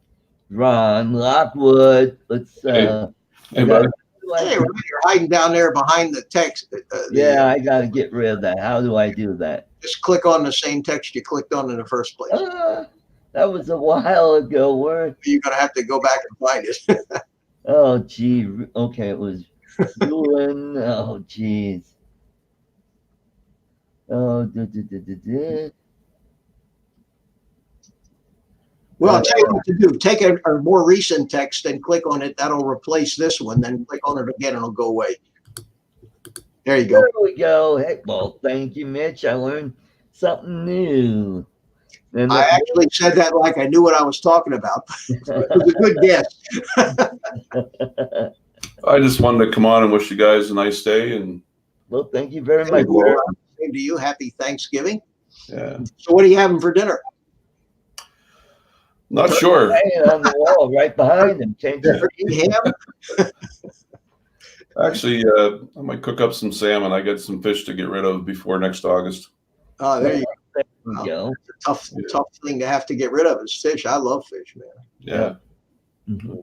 Ron Lockwood. Let's. Hey, buddy. Hey, you're hiding down there behind the text. I got to get rid of that. How do I do that? Just click on the same text you clicked on in the first place. That was a while ago. Where you're going to have to go back and find it. Oh, gee. Okay, it was Ewan. Oh, geez. Oh, Well, I'll tell you what to do. Take a more recent text and click on it. That'll replace this one. Then click on it again and it'll go away. There you go. There we go. Hey, well, thank you, Mitch. I learned something new. And I actually said that like I knew what I was talking about. It was a good guess. I just wanted to come on and wish you guys a nice day. And well, thank you very much. Same to you. Happy Thanksgiving. Yeah. So what are you having for dinner? Not sure. On the wall right behind him. Ham? Actually, I might cook up some salmon. I got some fish to get rid of before next August. Oh, there you go. It's a tough thing to have to get rid of is fish. I love fish, man. Yeah. Mm-hmm.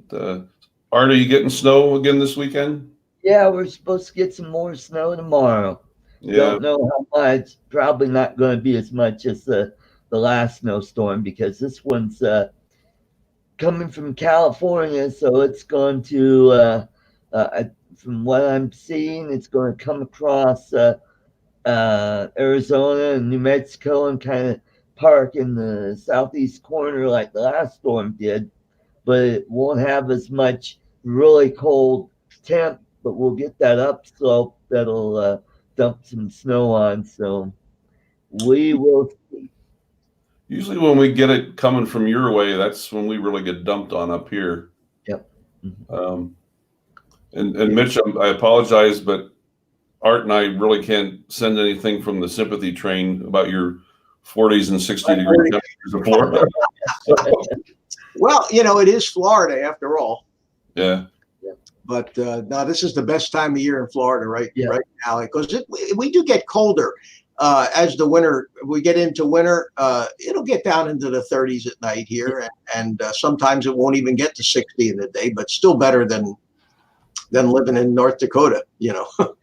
But, Art, are you getting snow again this weekend? Yeah, we're supposed to get some more snow tomorrow. Yeah. Don't know how much. Probably not going to be as much as the last snowstorm because this one's coming from California, so it's going to, from what I'm seeing, it's going to come across Arizona and New Mexico and kind of park in the southeast corner like the last storm did, but it won't have as much really cold temp, but we'll get that upslope that'll dump some snow on, so we will see. Usually when we get it coming from your way, that's when we really get dumped on up here. Yep. Mm-hmm. And Mitch, I apologize, but Art and I really can't send anything from the sympathy train about your 40s and 60 degree temperatures of Florida. Well, it is Florida after all. Yeah. But no, this is the best time of year in Florida right now because we do get colder. As the winter, we get into winter, it'll get down into the 30s at night here, and sometimes it won't even get to 60 in the day, but still better than living in North Dakota,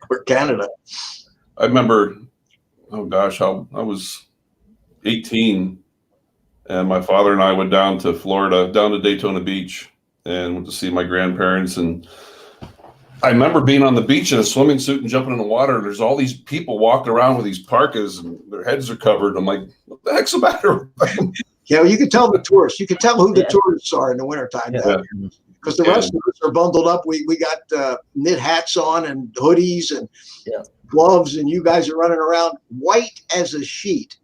or Canada. I remember, I was 18, and my father and I went down to Florida, down to Daytona Beach, and went to see my grandparents, and I remember being on the beach in a swimming suit and jumping in the water. There's all these people walking around with these parkas and their heads are covered. I'm like, what the heck's the matter? Yeah, you can tell the tourists. You can tell who the Yeah. tourists are in the wintertime Yeah. down here. Because the rest of us are bundled up. We got knit hats on and hoodies and Yeah. gloves, and you guys are running around white as a sheet,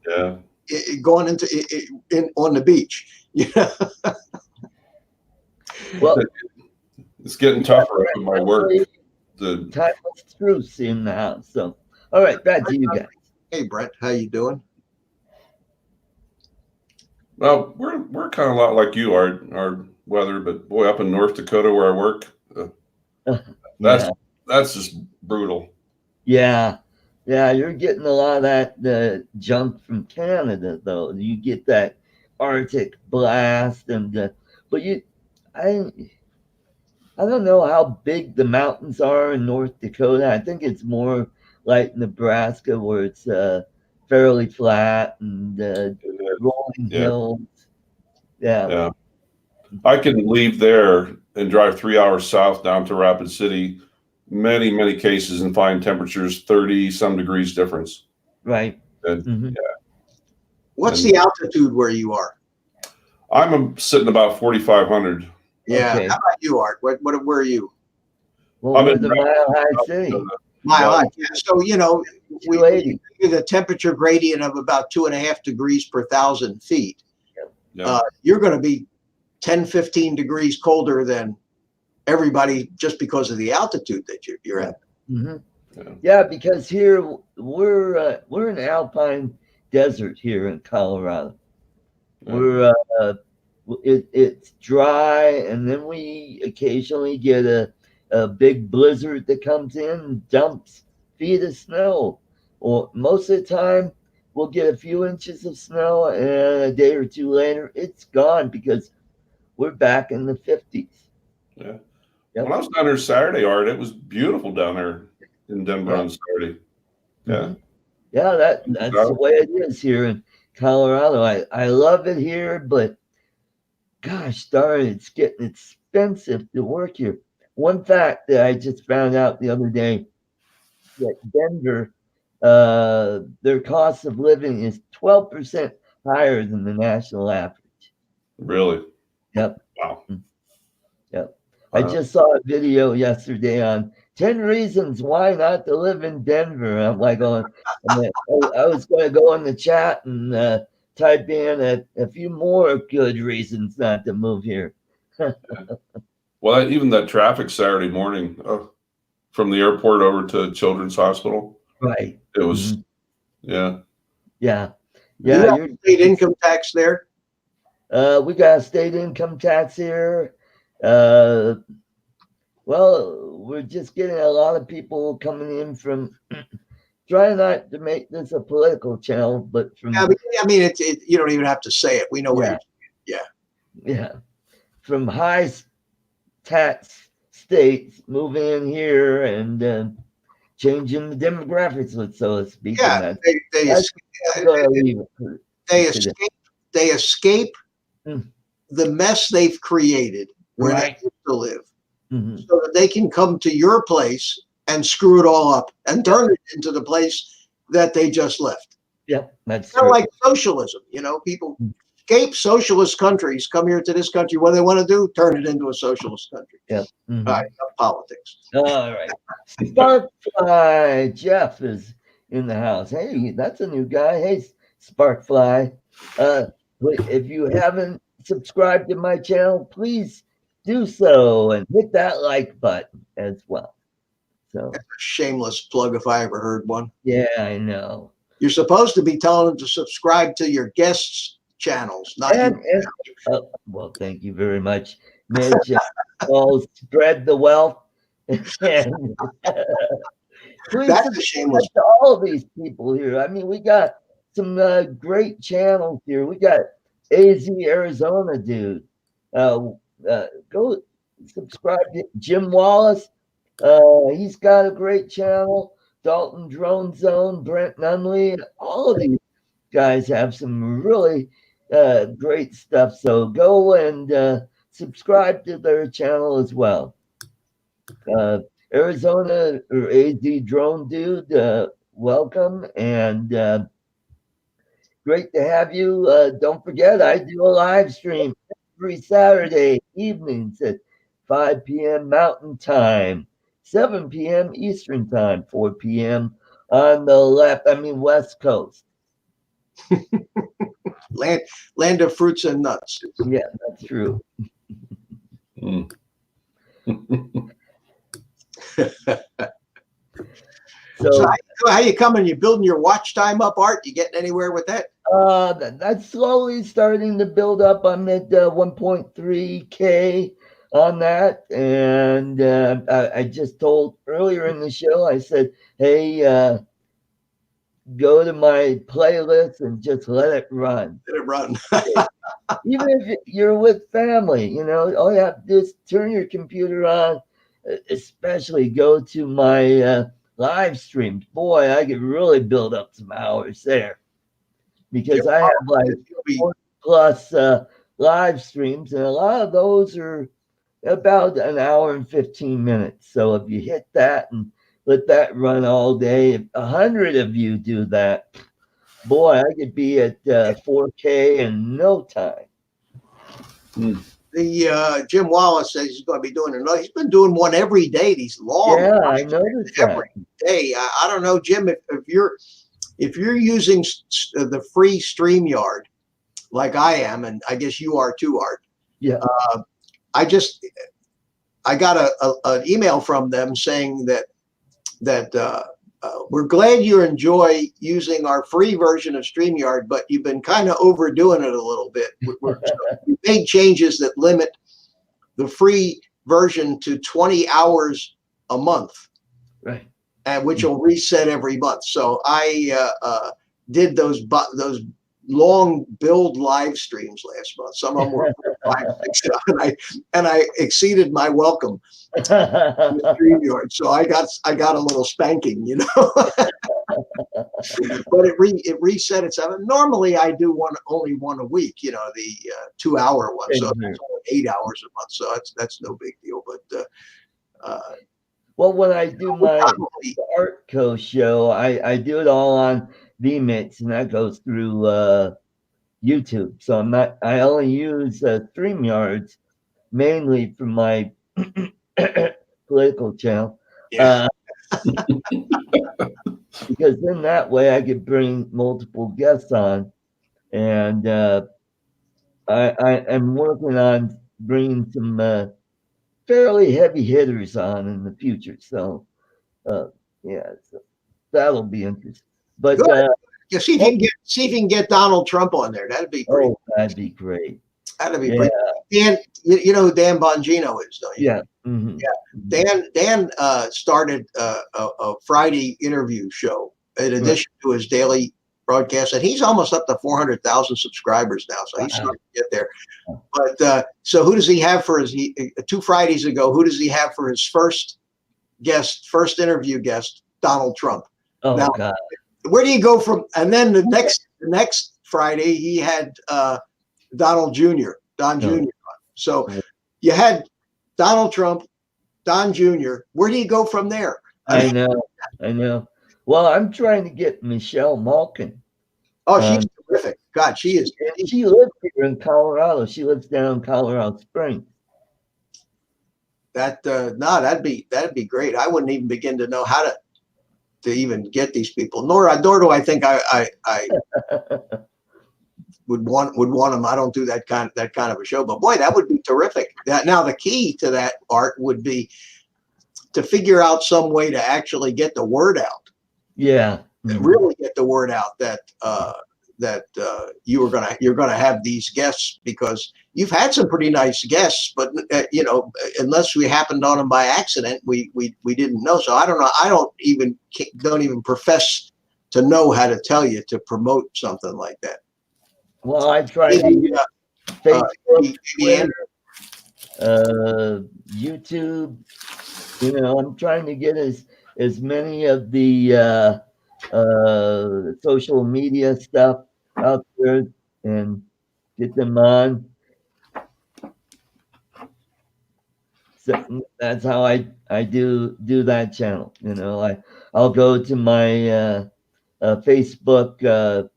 Yeah. going on the beach. Yeah. Well, It's getting tougher with my work. actually, timeless truths in the house. So, all right, back to you guys. Hey, Brent, how you doing? Well, we're kind of a lot like you, our weather, but boy, up in North Dakota where I work, that's Yeah. that's just brutal. Yeah, you're getting a lot of that junk from Canada, though. You get that Arctic blast, and but I don't know how big the mountains are in North Dakota. I think it's more like Nebraska, where it's fairly flat and rolling Yeah. hills. Yeah, Yeah, I can leave there and drive 3 hours south down to Rapid City, many cases, and find temperatures 30 some degrees difference. right. And Mhm. What's And- the altitude where you are? I'm sitting about 4,500. Yeah. Okay. How about you, Art? Where are you? Well, I'm we're in the Mile High City, Mile Well, High. Yeah. So, we 280. get a temperature gradient of about 2.5 degrees per 1,000 feet. Yeah. You're going to be 10, 15 degrees colder than everybody just because of the altitude that you're at. Mhm. Yeah. Yeah, because here we're in alpine desert here in Colorado. Yeah. We're it's dry, and then we occasionally get a big blizzard that comes in and dumps feet of snow. Or most of the time, we'll get a few inches of snow, and a day or two later, it's gone because we're back in the 50s. Yeah. Yep. When I was down there Saturday, Art, it was beautiful down there in Denver Yeah. on Saturday. Yeah. Mhm. Yeah, that's the way it is here in Colorado. I love it here, but gosh darn, it's getting expensive to work here. One fact that I just found out the other day that Denver, their cost of living is 12% higher than the national average. Really? Yep. Wow. Yep. I just saw a video yesterday on 10 reasons why not to live in Denver. I'm like, I was going to go in the chat and type in a few more good reasons not to move here. Well, even that traffic Saturday morning from the airport over to Children's Hospital, Right. it was, yeah. Yeah. You Yeah. have state income tax there? We got a state income tax here. Well, we're just getting a lot of people coming in from trying not to make this a political channel, but from Yeah, I mean, you don't even have to say it. We know what yeah, from high tax states moving in here and changing the demographics, so to speak. Yeah, and they that's I'm gonna leave it for today. they escape Mm. the mess they've created where Right. they used to live, Mhm. so that they can come to your place and screw it all up and turn it into the place that they just left. Yep, that's Kind of true. like socialism, people escape socialist countries, come here to this country. What do they want to do? Turn it into a socialist country. Yep. Mhm. All right, enough politics. All right. Sparkfly Jeff is in the house. Hey, that's a new guy. Hey, Sparkfly. If you haven't subscribed to my channel, please do so and hit that like button as well. So, That's a shameless plug if I ever heard one. yeah, I know. You're supposed to be telling them to subscribe to your guests' channels, not And, well, thank you very much, Mitch. Spread the wealth. And, please That's a subscribe shameless. to all of these people here. I mean, we got some great channels here. We got AZ Arizona dude. Go subscribe to Jim Wallace. He's got a great channel. Dalton Drone Zone, Brent Nunley, all of these guys have some really great stuff. So go and subscribe to their channel as well. Arizona or AZ Drone Dude, welcome and great to have you. Don't forget, I do a live stream every Saturday evenings at 5 p.m. Mountain Time, 7 p.m. Eastern Time, 4 p.m. on the West Coast. Land of fruits and nuts. Yeah, that's true. Mm. So how you coming? You building your watch time up, Art? You getting anywhere with that? That's slowly starting to build up. I'm at 1.3K on that. And I just told earlier in the show, I said, hey, go to my playlist and just let it run. Let it run. Even if you're with family, all you have to do is turn your computer on, especially go to my live streams. Boy, I could really build up some hours there because I have like 40 plus live streams, and a lot of those are about an hour and 15 minutes. So if you hit that and let that run all day, if 100 of you do that, boy, I could be at 4K in no time. The Jim Wallace says he's going to be doing another. He's been doing one every day. These long. Yeah, I noticed every day. I don't know, Jim, if you're using the free StreamYard like I am, and I guess you are too, Art. Yeah. I got an email from them saying that we're glad you enjoy using our free version of StreamYard, but you've been kind of overdoing it a little bit. We made changes that limit the free version to 20 hours a month, right? And which will reset every month. So I did those long build live streams last month. Some of them were 5, 6, and I exceeded my welcome in the StreamYard. So I got a little spanking, but it reset itself. Normally I do only one a week, the 2-hour one. So that's only 8 hours a month. So that's no big deal. But well, when I do my Artco show, I do it all on vMix, and that goes through YouTube. So I only use StreamYards mainly for my political channel. Yeah. Because then that way I could bring multiple guests on, and I'm working on bringing some fairly heavy hitters on in the future. So yeah, so that'll be interesting. But yeah, see if you can get Donald Trump on there. That'd be great. Oh, that'd be great. That'd be great. Dan, you know who Dan Bongino is, don't you? Yeah. Mm-hmm. Yeah. Dan started a Friday interview show in addition to his daily broadcast, and he's almost up to 400,000 subscribers now. So he's starting to get there. But so who does he have for his 2 Fridays ago? Who does he have for his first interview guest? Donald Trump. Oh now, God. Where do you go from? And then the next Friday he had Don Jr. So you had Donald Trump, Don Jr. Where do you go from there? I know. Well, I'm trying to get Michelle Malkin. Oh, she's terrific. God, she is. She lives here in Colorado. She lives down in Colorado Springs. That'd be great. I wouldn't even begin to know how to even get these people. Nor do I think I would want them. I don't do that kind of a show. But boy, that would be terrific. Now the key to that, Art, would be to figure out some way to actually get the word out. Yeah, really get the word out that you're gonna have these guests, because you've had some pretty nice guests, but unless we happened on them by accident, we didn't know. So I don't know. I don't even profess to know how to tell you to promote something like that. Well, I tried Facebook, Twitter, YouTube. I'm trying to get as many of the social media stuff out there and get them on. So that's how I do that channel. You know, I'll go to my Facebook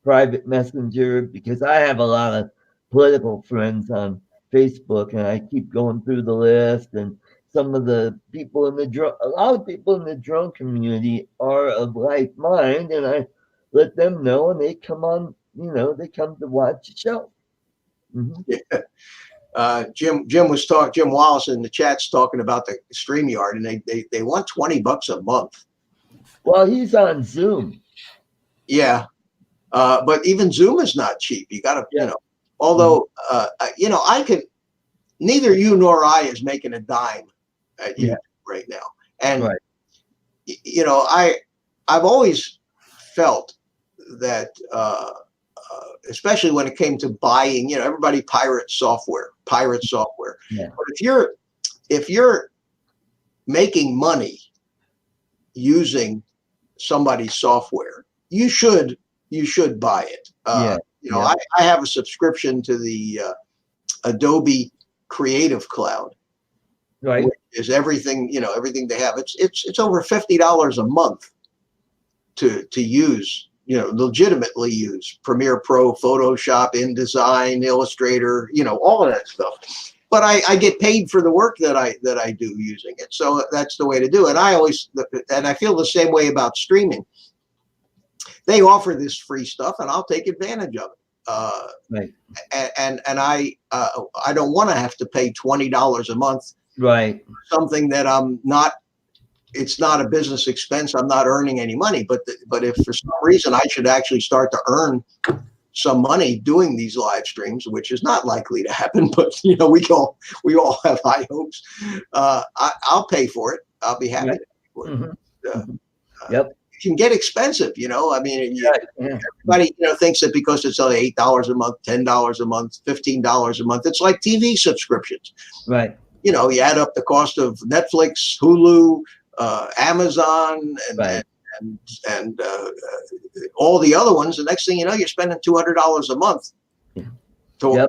private messenger because I have a lot of political friends on Facebook, and I keep going through the list. And some of the people in the drone, a lot of people in the drone community are of like mind, and I let them know, and they come on. You know, they come to watch the show. Hmm. Yeah. Jim Wallace in the chat's talking about the StreamYard, and they want $20 a month. Well, he's on Zoom. Yeah. But even Zoom is not cheap. You got to, Yeah. you know, although, you know, neither you nor I is making a dime at YouTube right now. And, Right. you know, I've always felt that, especially when it came to buying, you know, everybody pirates software. Yeah. But if you're making money using somebody's software, you should buy it. Yeah. You know, Yeah. I have a subscription to the Adobe Creative Cloud, Right. which is everything, you know, everything they have. It's over $50 a month to use, you know, legitimately use Premiere Pro, Photoshop, InDesign, Illustrator, you know, all of that stuff. But I get paid for the work that I do using it. So that's the way to do it. And I feel the same way about streaming. They offer this free stuff, and I'll take advantage of it. Right. And I don't want to have to pay $20 a month. Right. Something that it's not a business expense. I'm not earning any money, but if for some reason I should actually start to earn some money doing these live streams, which is not likely to happen, but you know, we all have high hopes. I'll pay for it. I'll be happy to pay for it. Mm-hmm. Yep. It can get expensive, you know. I mean, everybody, you know, thinks that because it's only $8 a month, $10 a month, $15 a month, it's like TV subscriptions. Right. You know, you add up the cost of Netflix, Hulu, Amazon, and all the other ones. The next thing you know, you're spending $200 a month to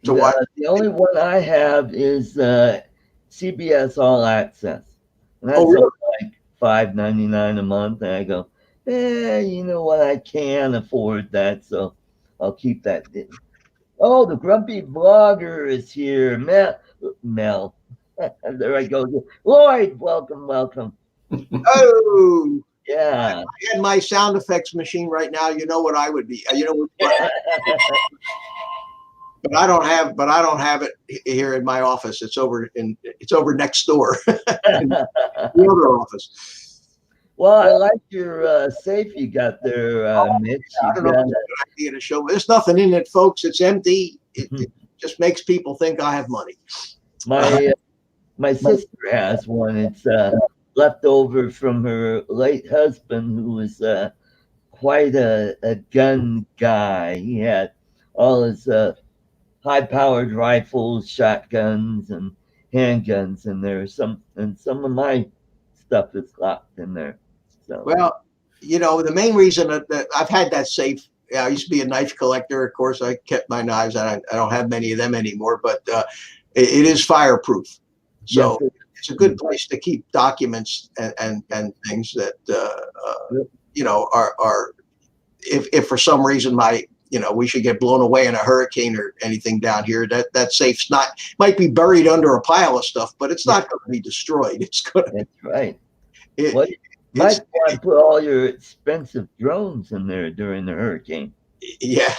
watch. The only one I have is CBS All Access, and that's really? like $5.99 a month. And I go, you know what? I can afford that, so I'll keep that. Oh, the grumpy vlogger is here, Mel. There I go. Lloyd, welcome. Oh, Yeah. if I had my sound effects machine right now, you know what I would be. You know, but I don't have it here in my office. It's over next door, in the other office. Well, I like your safe you got there, Mitch. I don't know if it's a good idea to show. There's nothing in it, folks. It's empty. It just makes people think I have money. My sister has one. It's left over from her late husband, who was quite a gun guy. He had all his high-powered rifles, shotguns, and handguns in there. Some of my stuff is locked in there. So. Well, you know, the main reason that I've had that safe. I used to be a knife collector. Of course, I kept my knives, and I don't have many of them anymore. But it is fireproof, so it's a good place to keep documents and things that you know are if for some reason we should get blown away in a hurricane or anything down here, that safe's might be buried under a pile of stuff, but it's not going to be destroyed. It's going to. That's right. Might want to put all your expensive drones in there during the hurricane. Yeah.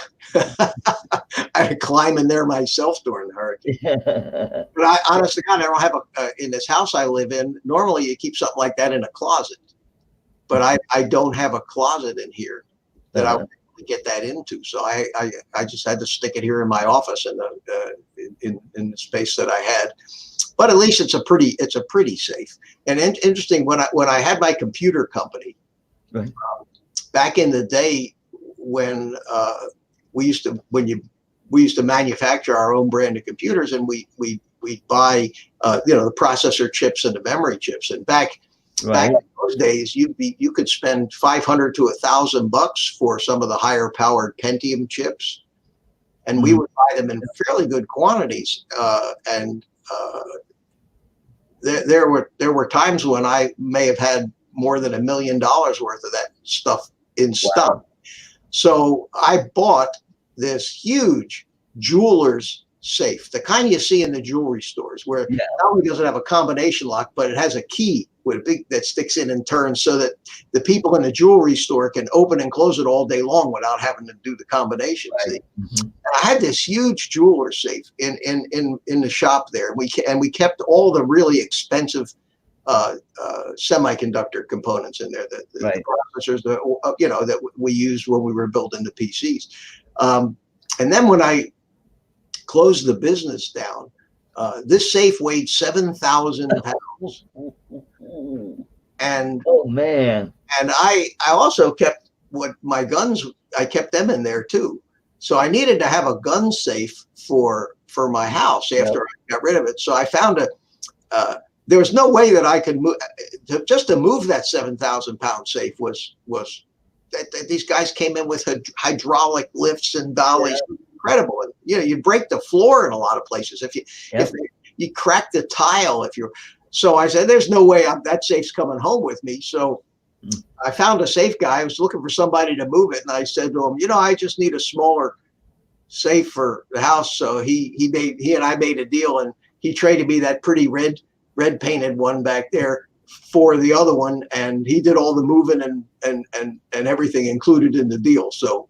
I climb in there myself during the hurricane. But I, honestly, God, I don't have in this house I live in, normally you keep something like that in a closet. But I don't have a closet in here that I would get that into. So I just had to stick it here in my office in the space that I had. But at least it's a pretty safe. And interesting, when I had my computer company, right, back in the day when we used to manufacture our own brand of computers, and we buy the processor chips and the memory chips. And back in those days, you could spend $500 to $1,000 for some of the higher powered Pentium chips, and we would buy them in fairly good quantities. there were times when I may have had more than $1 million worth of that stuff in stock. So I bought this huge jeweler's safe, the kind you see in the jewelry stores, where not only does it have a combination lock, but it has a key with a big that sticks in and turns, so that the people in the jewelry store can open and close it all day long without having to do the combination. Right. And I had this huge jeweler safe in the shop there. We kept all the really expensive semiconductor components in there, the processors that we used when we were building the PCs. And then when I closed the business down, this safe weighed 7,000 pounds. And oh man. And I also kept my guns, I kept them in there too. So I needed to have a gun safe for my house after I got rid of it. So I found there was no way that I could move to move that 7,000 pound safe was these guys came in with hydraulic lifts and dollies. Incredible. And, you break the floor in a lot of places if you crack the tile so I said, there's no way that safe's coming home with me. So I found a safe guy. I was looking for somebody to move it, and I said to him, I just need a smaller safe for the house. So he and I made a deal, and he traded me that pretty red painted one back there for the other one, and he did all the moving and everything included in the deal. So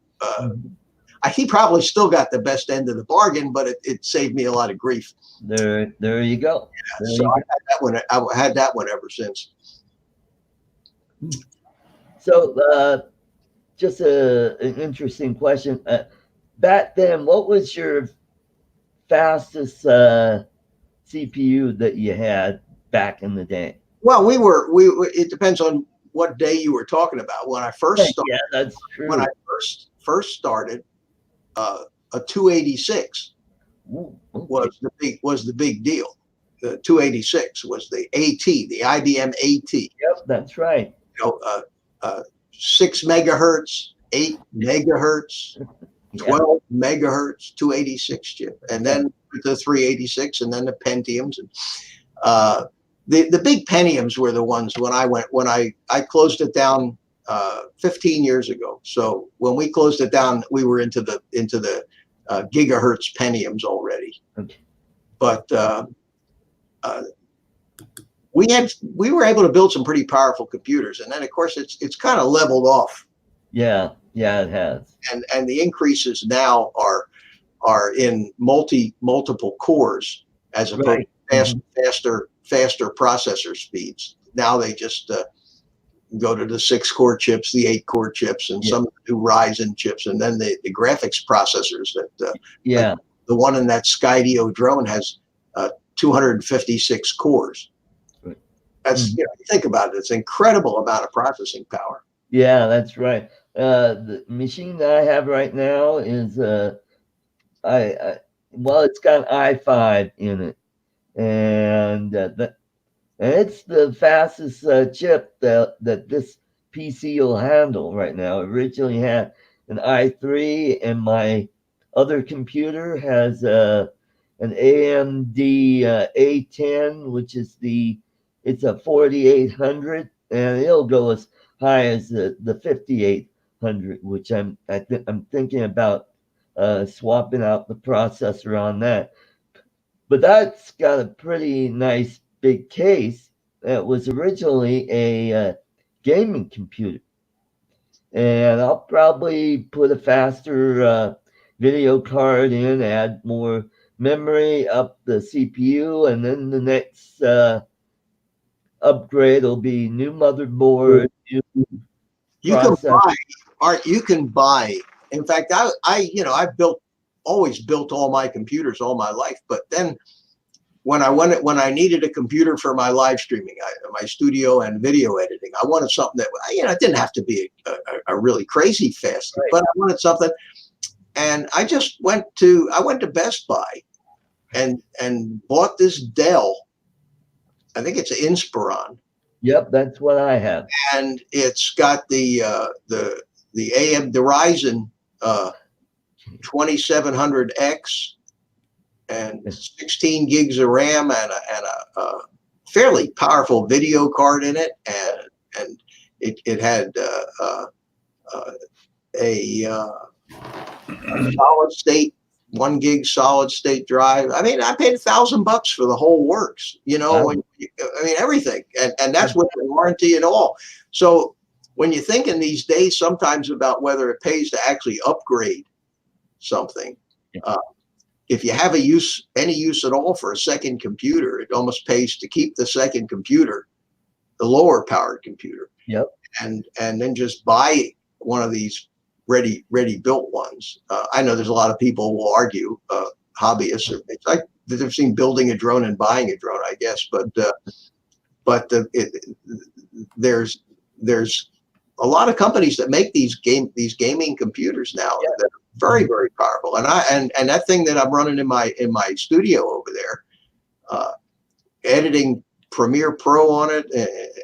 he probably still got the best end of the bargain, but it saved me a lot of grief. There you go. So I had that one. I had that one ever since. So just an interesting question. Back then, what was your fastest CPU that you had back in the day? Well, it depends on what day you were talking about. When I first started, yeah, that's true. When I first started, a 286 was the big deal. The 286 was the AT, the IBM AT. Yep, that's right. 6 megahertz, 8 megahertz, 12 megahertz, 286 chip, and then the 386, and then the Pentiums. And the big Pentiums were the ones when I closed it down 15 years ago. So when we closed it down, we were into the gigahertz Pentiums already. Okay. But we were able to build some pretty powerful computers, and then of course it's kind of leveled off. Yeah, it has. And the increases now are in multiple cores as opposed to faster processor speeds. Now they just go to the 6-core chips, the 8-core chips, and some of the new Ryzen chips, and then the graphics processors that like the one in that Skydio drone has 256 cores. Right. That's think about it. It's an incredible amount of processing power. Yeah, that's right. The machine that I have right now is it's got an i5 in it, and it's the fastest chip that this PC will handle right now. It originally had an i3, and my other computer has an AMD A10, which is it's a 4800, and it'll go as high as the 5800, which I'm thinking about swapping out the processor on that. But that's got a pretty nice big case. It was originally a gaming computer, and I'll probably put a faster video card in, add more memory, up the CPU, and then the next upgrade will be new motherboard. You can buy. In fact, I've always built all my computers all my life, but then when I needed a computer for my live streaming, my studio and video editing, I wanted something that it didn't have to be a really crazy fast, but I wanted something, and I just went to Best Buy and bought this Dell. I think it's an Inspiron. Yep, that's what I have. And it's got the Ryzen 2700X and 16 gigs of RAM and a fairly powerful video card in it, and it had a solid state 1 gig solid state drive. I mean, I paid $1,000 for the whole works, you know, Wow. I mean, everything. And that's with the warranty and all. So when you think in these days, sometimes about whether it pays to actually upgrade something, if you have any use at all for a second computer, it almost pays to keep the second computer, the lower powered computer. Yep. And then just buy one of these ready built ones. I know there's a lot of people will argue, hobbyists. It's like they've seen building a drone and buying a drone, I guess. But there's a lot of companies that make these gaming computers now that are very, very powerful. And that thing that I'm running in my studio over there, editing Premiere Pro on it,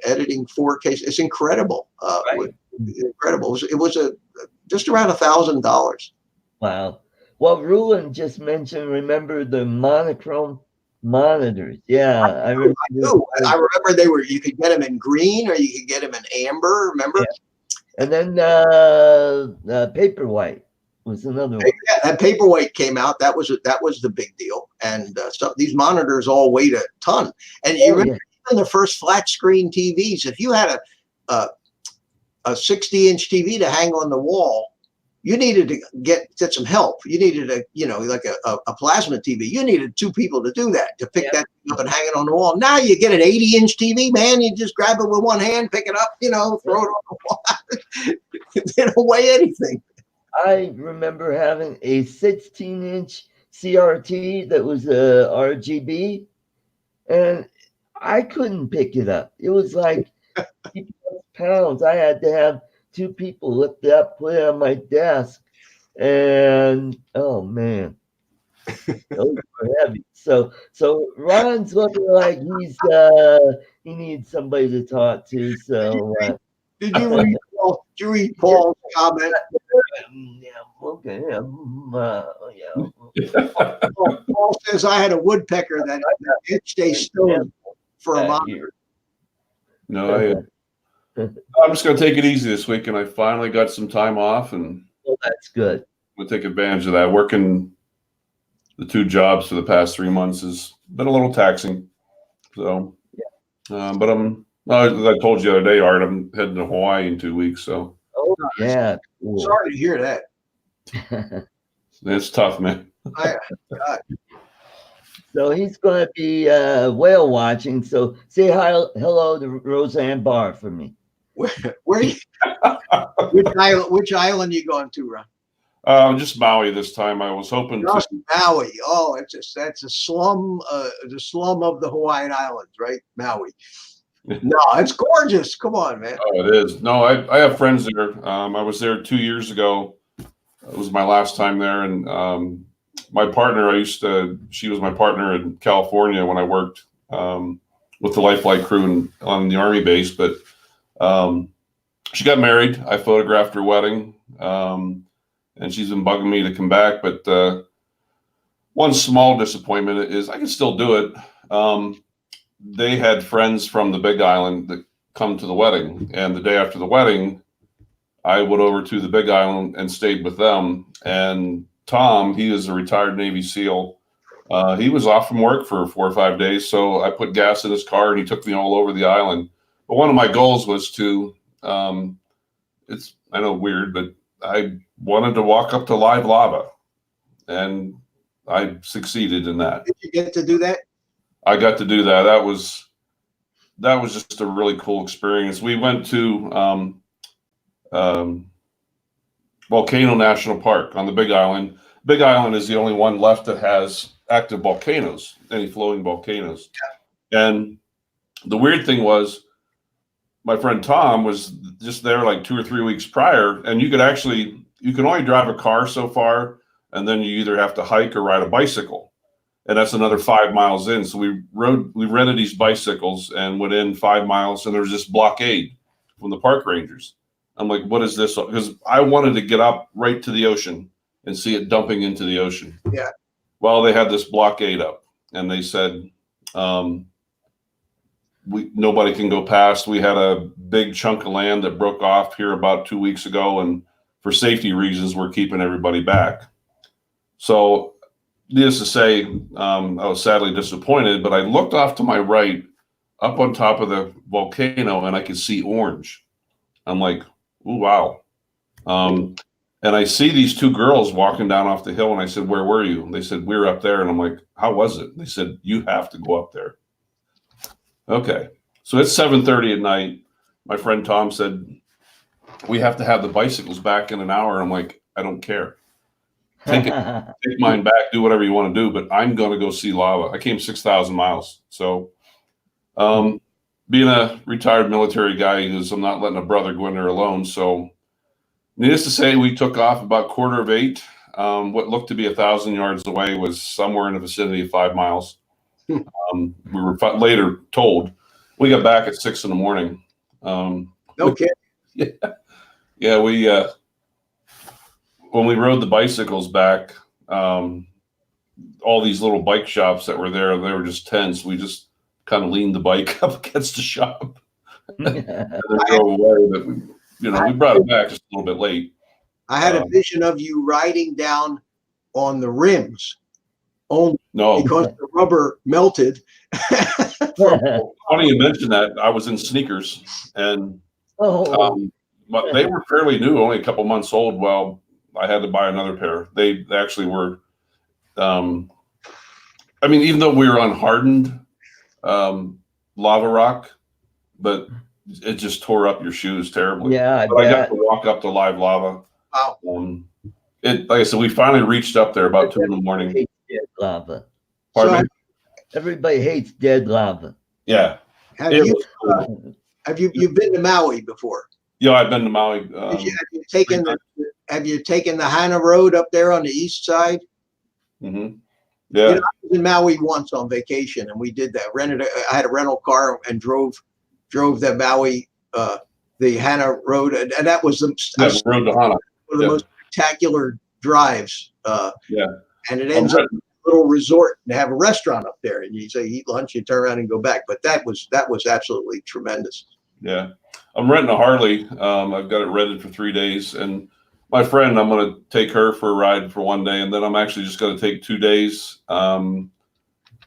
editing 4K, it's incredible. Right. Incredible. It was just around $1,000. Wow. Well, Ruland just mentioned, remember the monochrome monitors? Yeah, I remember. I remember you could get them in green or you could get them in amber. Remember? Yeah. And then Paperwhite was another one. Yeah, that Paperwhite came out. That was the big deal. And so these monitors all weighed a ton. And you remember even the first flat screen TVs. If you had a 60-inch TV to hang on the wall, you needed to get some help. You needed like a plasma TV. You needed 2 people to do that, to pick that up and hang it on the wall. Now you get an 80-inch TV, man. You just grab it with one hand, pick it up, throw it on the wall. They don't weigh anything. I remember having a 16-inch CRT that was RGB, and I couldn't pick it up. It was like 50 pounds. I had to have 2 people lift it up, put it on my desk, and oh man, those were heavy. So Ron's looking like he needs somebody to talk to. So did you read Paul's comment? Yeah, okay. Paul says I had a woodpecker that itched a stone for a monitor. No, I'm just going to take it easy this week, and I finally got some time off, and well, that's good. I'm going to take advantage of that. Working the 2 jobs for the past 3 months has been a little taxing. So, but as I told you the other day, Art, I'm heading to Hawaii in 2 weeks. So, yeah. Cool. Sorry to hear that. It's tough, man. So he's going to be whale watching. So say hello to Roseanne Barr for me. Where you, which island you going to, Ron? Just Maui this time. I was hoping Just Maui. Oh, that's a slum, the slum of the Hawaiian Islands, right? Maui. No, it's gorgeous. Come on, man. Oh, it is. No, I have friends there. I was there 2 years ago. It was my last time there, and my partner, she was my partner in California when I worked with the Life Flight crew on the Army base. But she got married. I photographed her wedding, and she's been bugging me to come back. But one small disappointment is I can still do it. They had friends from the Big Island that come to the wedding, and the day after the wedding, I went over to the Big Island and stayed with them. And Tom, he is a retired Navy SEAL. He was off from work for 4 or 5 days, so I put gas in his car and he took me all over the island. But one of my goals was to, it's, I know, weird, but I wanted to walk up to live lava, and I succeeded in that. Did you get to do that? I got to do that. That was just a really cool experience. We went to Volcano National Park on the Big Island. Big Island is the only one left that has active volcanoes, any flowing volcanoes. And the weird thing was, my friend Tom was just there like 2 or 3 weeks prior, and you can only drive a car so far, and then you either have to hike or ride a bicycle. And that's another 5 miles in. So we rented these bicycles and went in 5 miles, and there was this blockade from the park rangers. I'm like, what is this? Because I wanted to get up right to the ocean and see it dumping into the ocean. Yeah. Well, they had this blockade up, and they said, nobody can go past. We had a big chunk of land that broke off here about 2 weeks ago, and for safety reasons, we're keeping everybody back. So, needless to say, I was sadly disappointed. But I looked off to my right, up on top of the volcano, and I could see orange. I'm like, "Ooh, wow!" And I see these two girls walking down off the hill, and I said, "Where were you?" And they said, "We were up there." And I'm like, "How was it?" And they said, "You have to go up there." Okay, so it's 7:30 at night. My friend Tom said, "We have to have the bicycles back in an hour." I'm like, "I don't care. Take mine back. Do whatever you want to do, but I'm going to go see lava." I came 6,000 miles. So, being a retired military guy, I'm not letting a brother go in there alone. So, needless to say, we took off about 7:45. What looked to be 1,000 yards away was somewhere in the vicinity of 5 miles. We were later told. We got back at 6 in the morning. Okay. Yeah. We when we rode the bicycles back, all these little bike shops that were there, they were just tents. We just kind of leaned the bike up against the shop and then drove away. But we brought it back just a little bit late. I had a vision of you riding down on the rims, only because the rubber melted. Funny you mentioned that. I was in sneakers, and but they were fairly new, only a couple months old. Well, I had to buy another pair. They actually were. I mean, even though we were on hardened lava rock, but it just tore up your shoes terribly. Yeah, but I got to walk up to live lava. Wow. Like I said, we finally reached up there about 2 in the morning. Hates dead lava. Pardon me? Everybody hates dead lava. Yeah. Have you been to Maui before? Yeah, I've been to Maui. Have you taken the Hana Road up there on the east side? Mm-hmm. Yeah. I was in Maui once on vacation, and we did that. I had a rental car and drove the Maui, the Hana Road, and that was the road to Hana. One of the most spectacular drives. And it ends up in a little resort, and they have a restaurant up there, and you say eat lunch, you turn around and go back. But that was absolutely tremendous. Yeah, I'm renting a Harley. I've got it rented for 3 days, and my friend, I'm going to take her for a ride for 1 day, and then I'm actually just going to take 2 days. I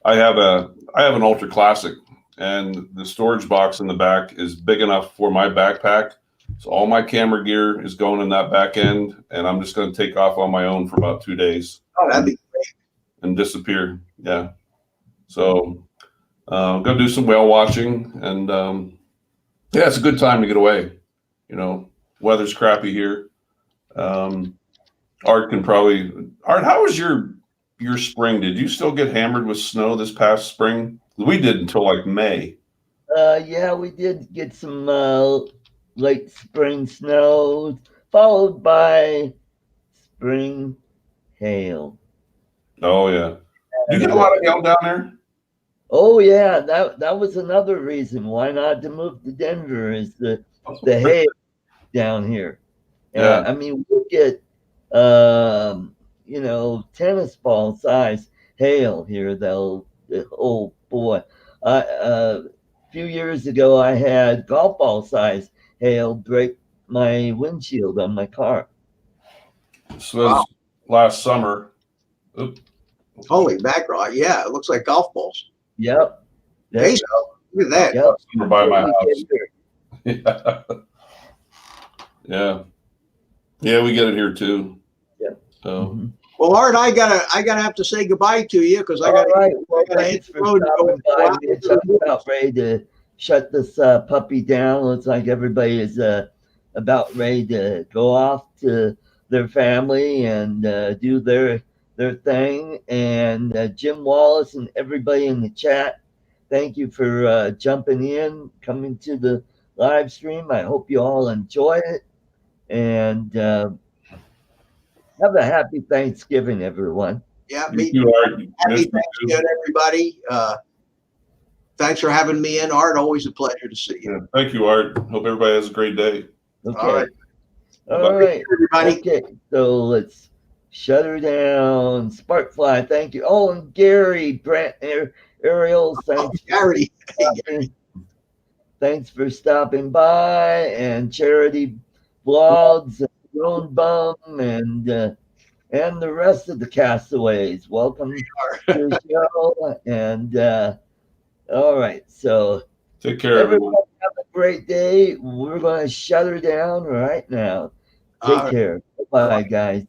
have an Ultra Classic, and the storage box in the back is big enough for my backpack. So all my camera gear is going in that back end, and I'm just going to take off on my own for about 2 days. Oh, that'd be great. And disappear. Yeah. So I'm going to do some whale watching, and yeah, it's a good time to get away. Weather's crappy here. Art, how was your spring? Did you still get hammered with snow this past spring? We did until like May. Yeah, we did get some late spring snow, followed by spring hail. Oh yeah. You get a lot of hail down there? Oh yeah, that was another reason why not to move to Denver is the hail down here. Yeah. I mean, we'll get tennis ball size hail here. Oh boy. A few years ago I had golf ball size hail break my windshield on my car. This was last summer. Oop. Holy mackerel. Yeah, it looks like golf balls. Yep. Hey, look at that. Yep. Summer by my house. Yeah. Yeah, we get it here too. Yeah. So Well, Art, I gotta have to say goodbye to you because I gotta. All right. Well, I gotta thanks hit for the road and go stopping out. by, Mitch. I'm about ready to shut this puppy down. Looks like everybody is about ready to go off to their family and do their thing. And Jim Wallace and everybody in the chat, thank you for jumping in, coming to the live stream. I hope you all enjoy it. And have a happy Thanksgiving, everyone. Yeah, you too, Art. happy Thanksgiving, everybody. Thanks for having me in, Art. Always a pleasure to see you. Yeah, thank you, Art. Hope everybody has a great day. Okay. All right. All right. Everybody. Okay. So let's shut her down. Sparkfly, thank you. Oh, and Gary, Brent, Ariel, Oh, thanks. Gary. thanks for stopping by, and Charity Vlogs, and Drone Bum, and the rest of the castaways. Welcome to the show. And all right, so Take care, everyone everyone. have a great day. We're going to shut her down right now. Take All right. care. Bye, guys.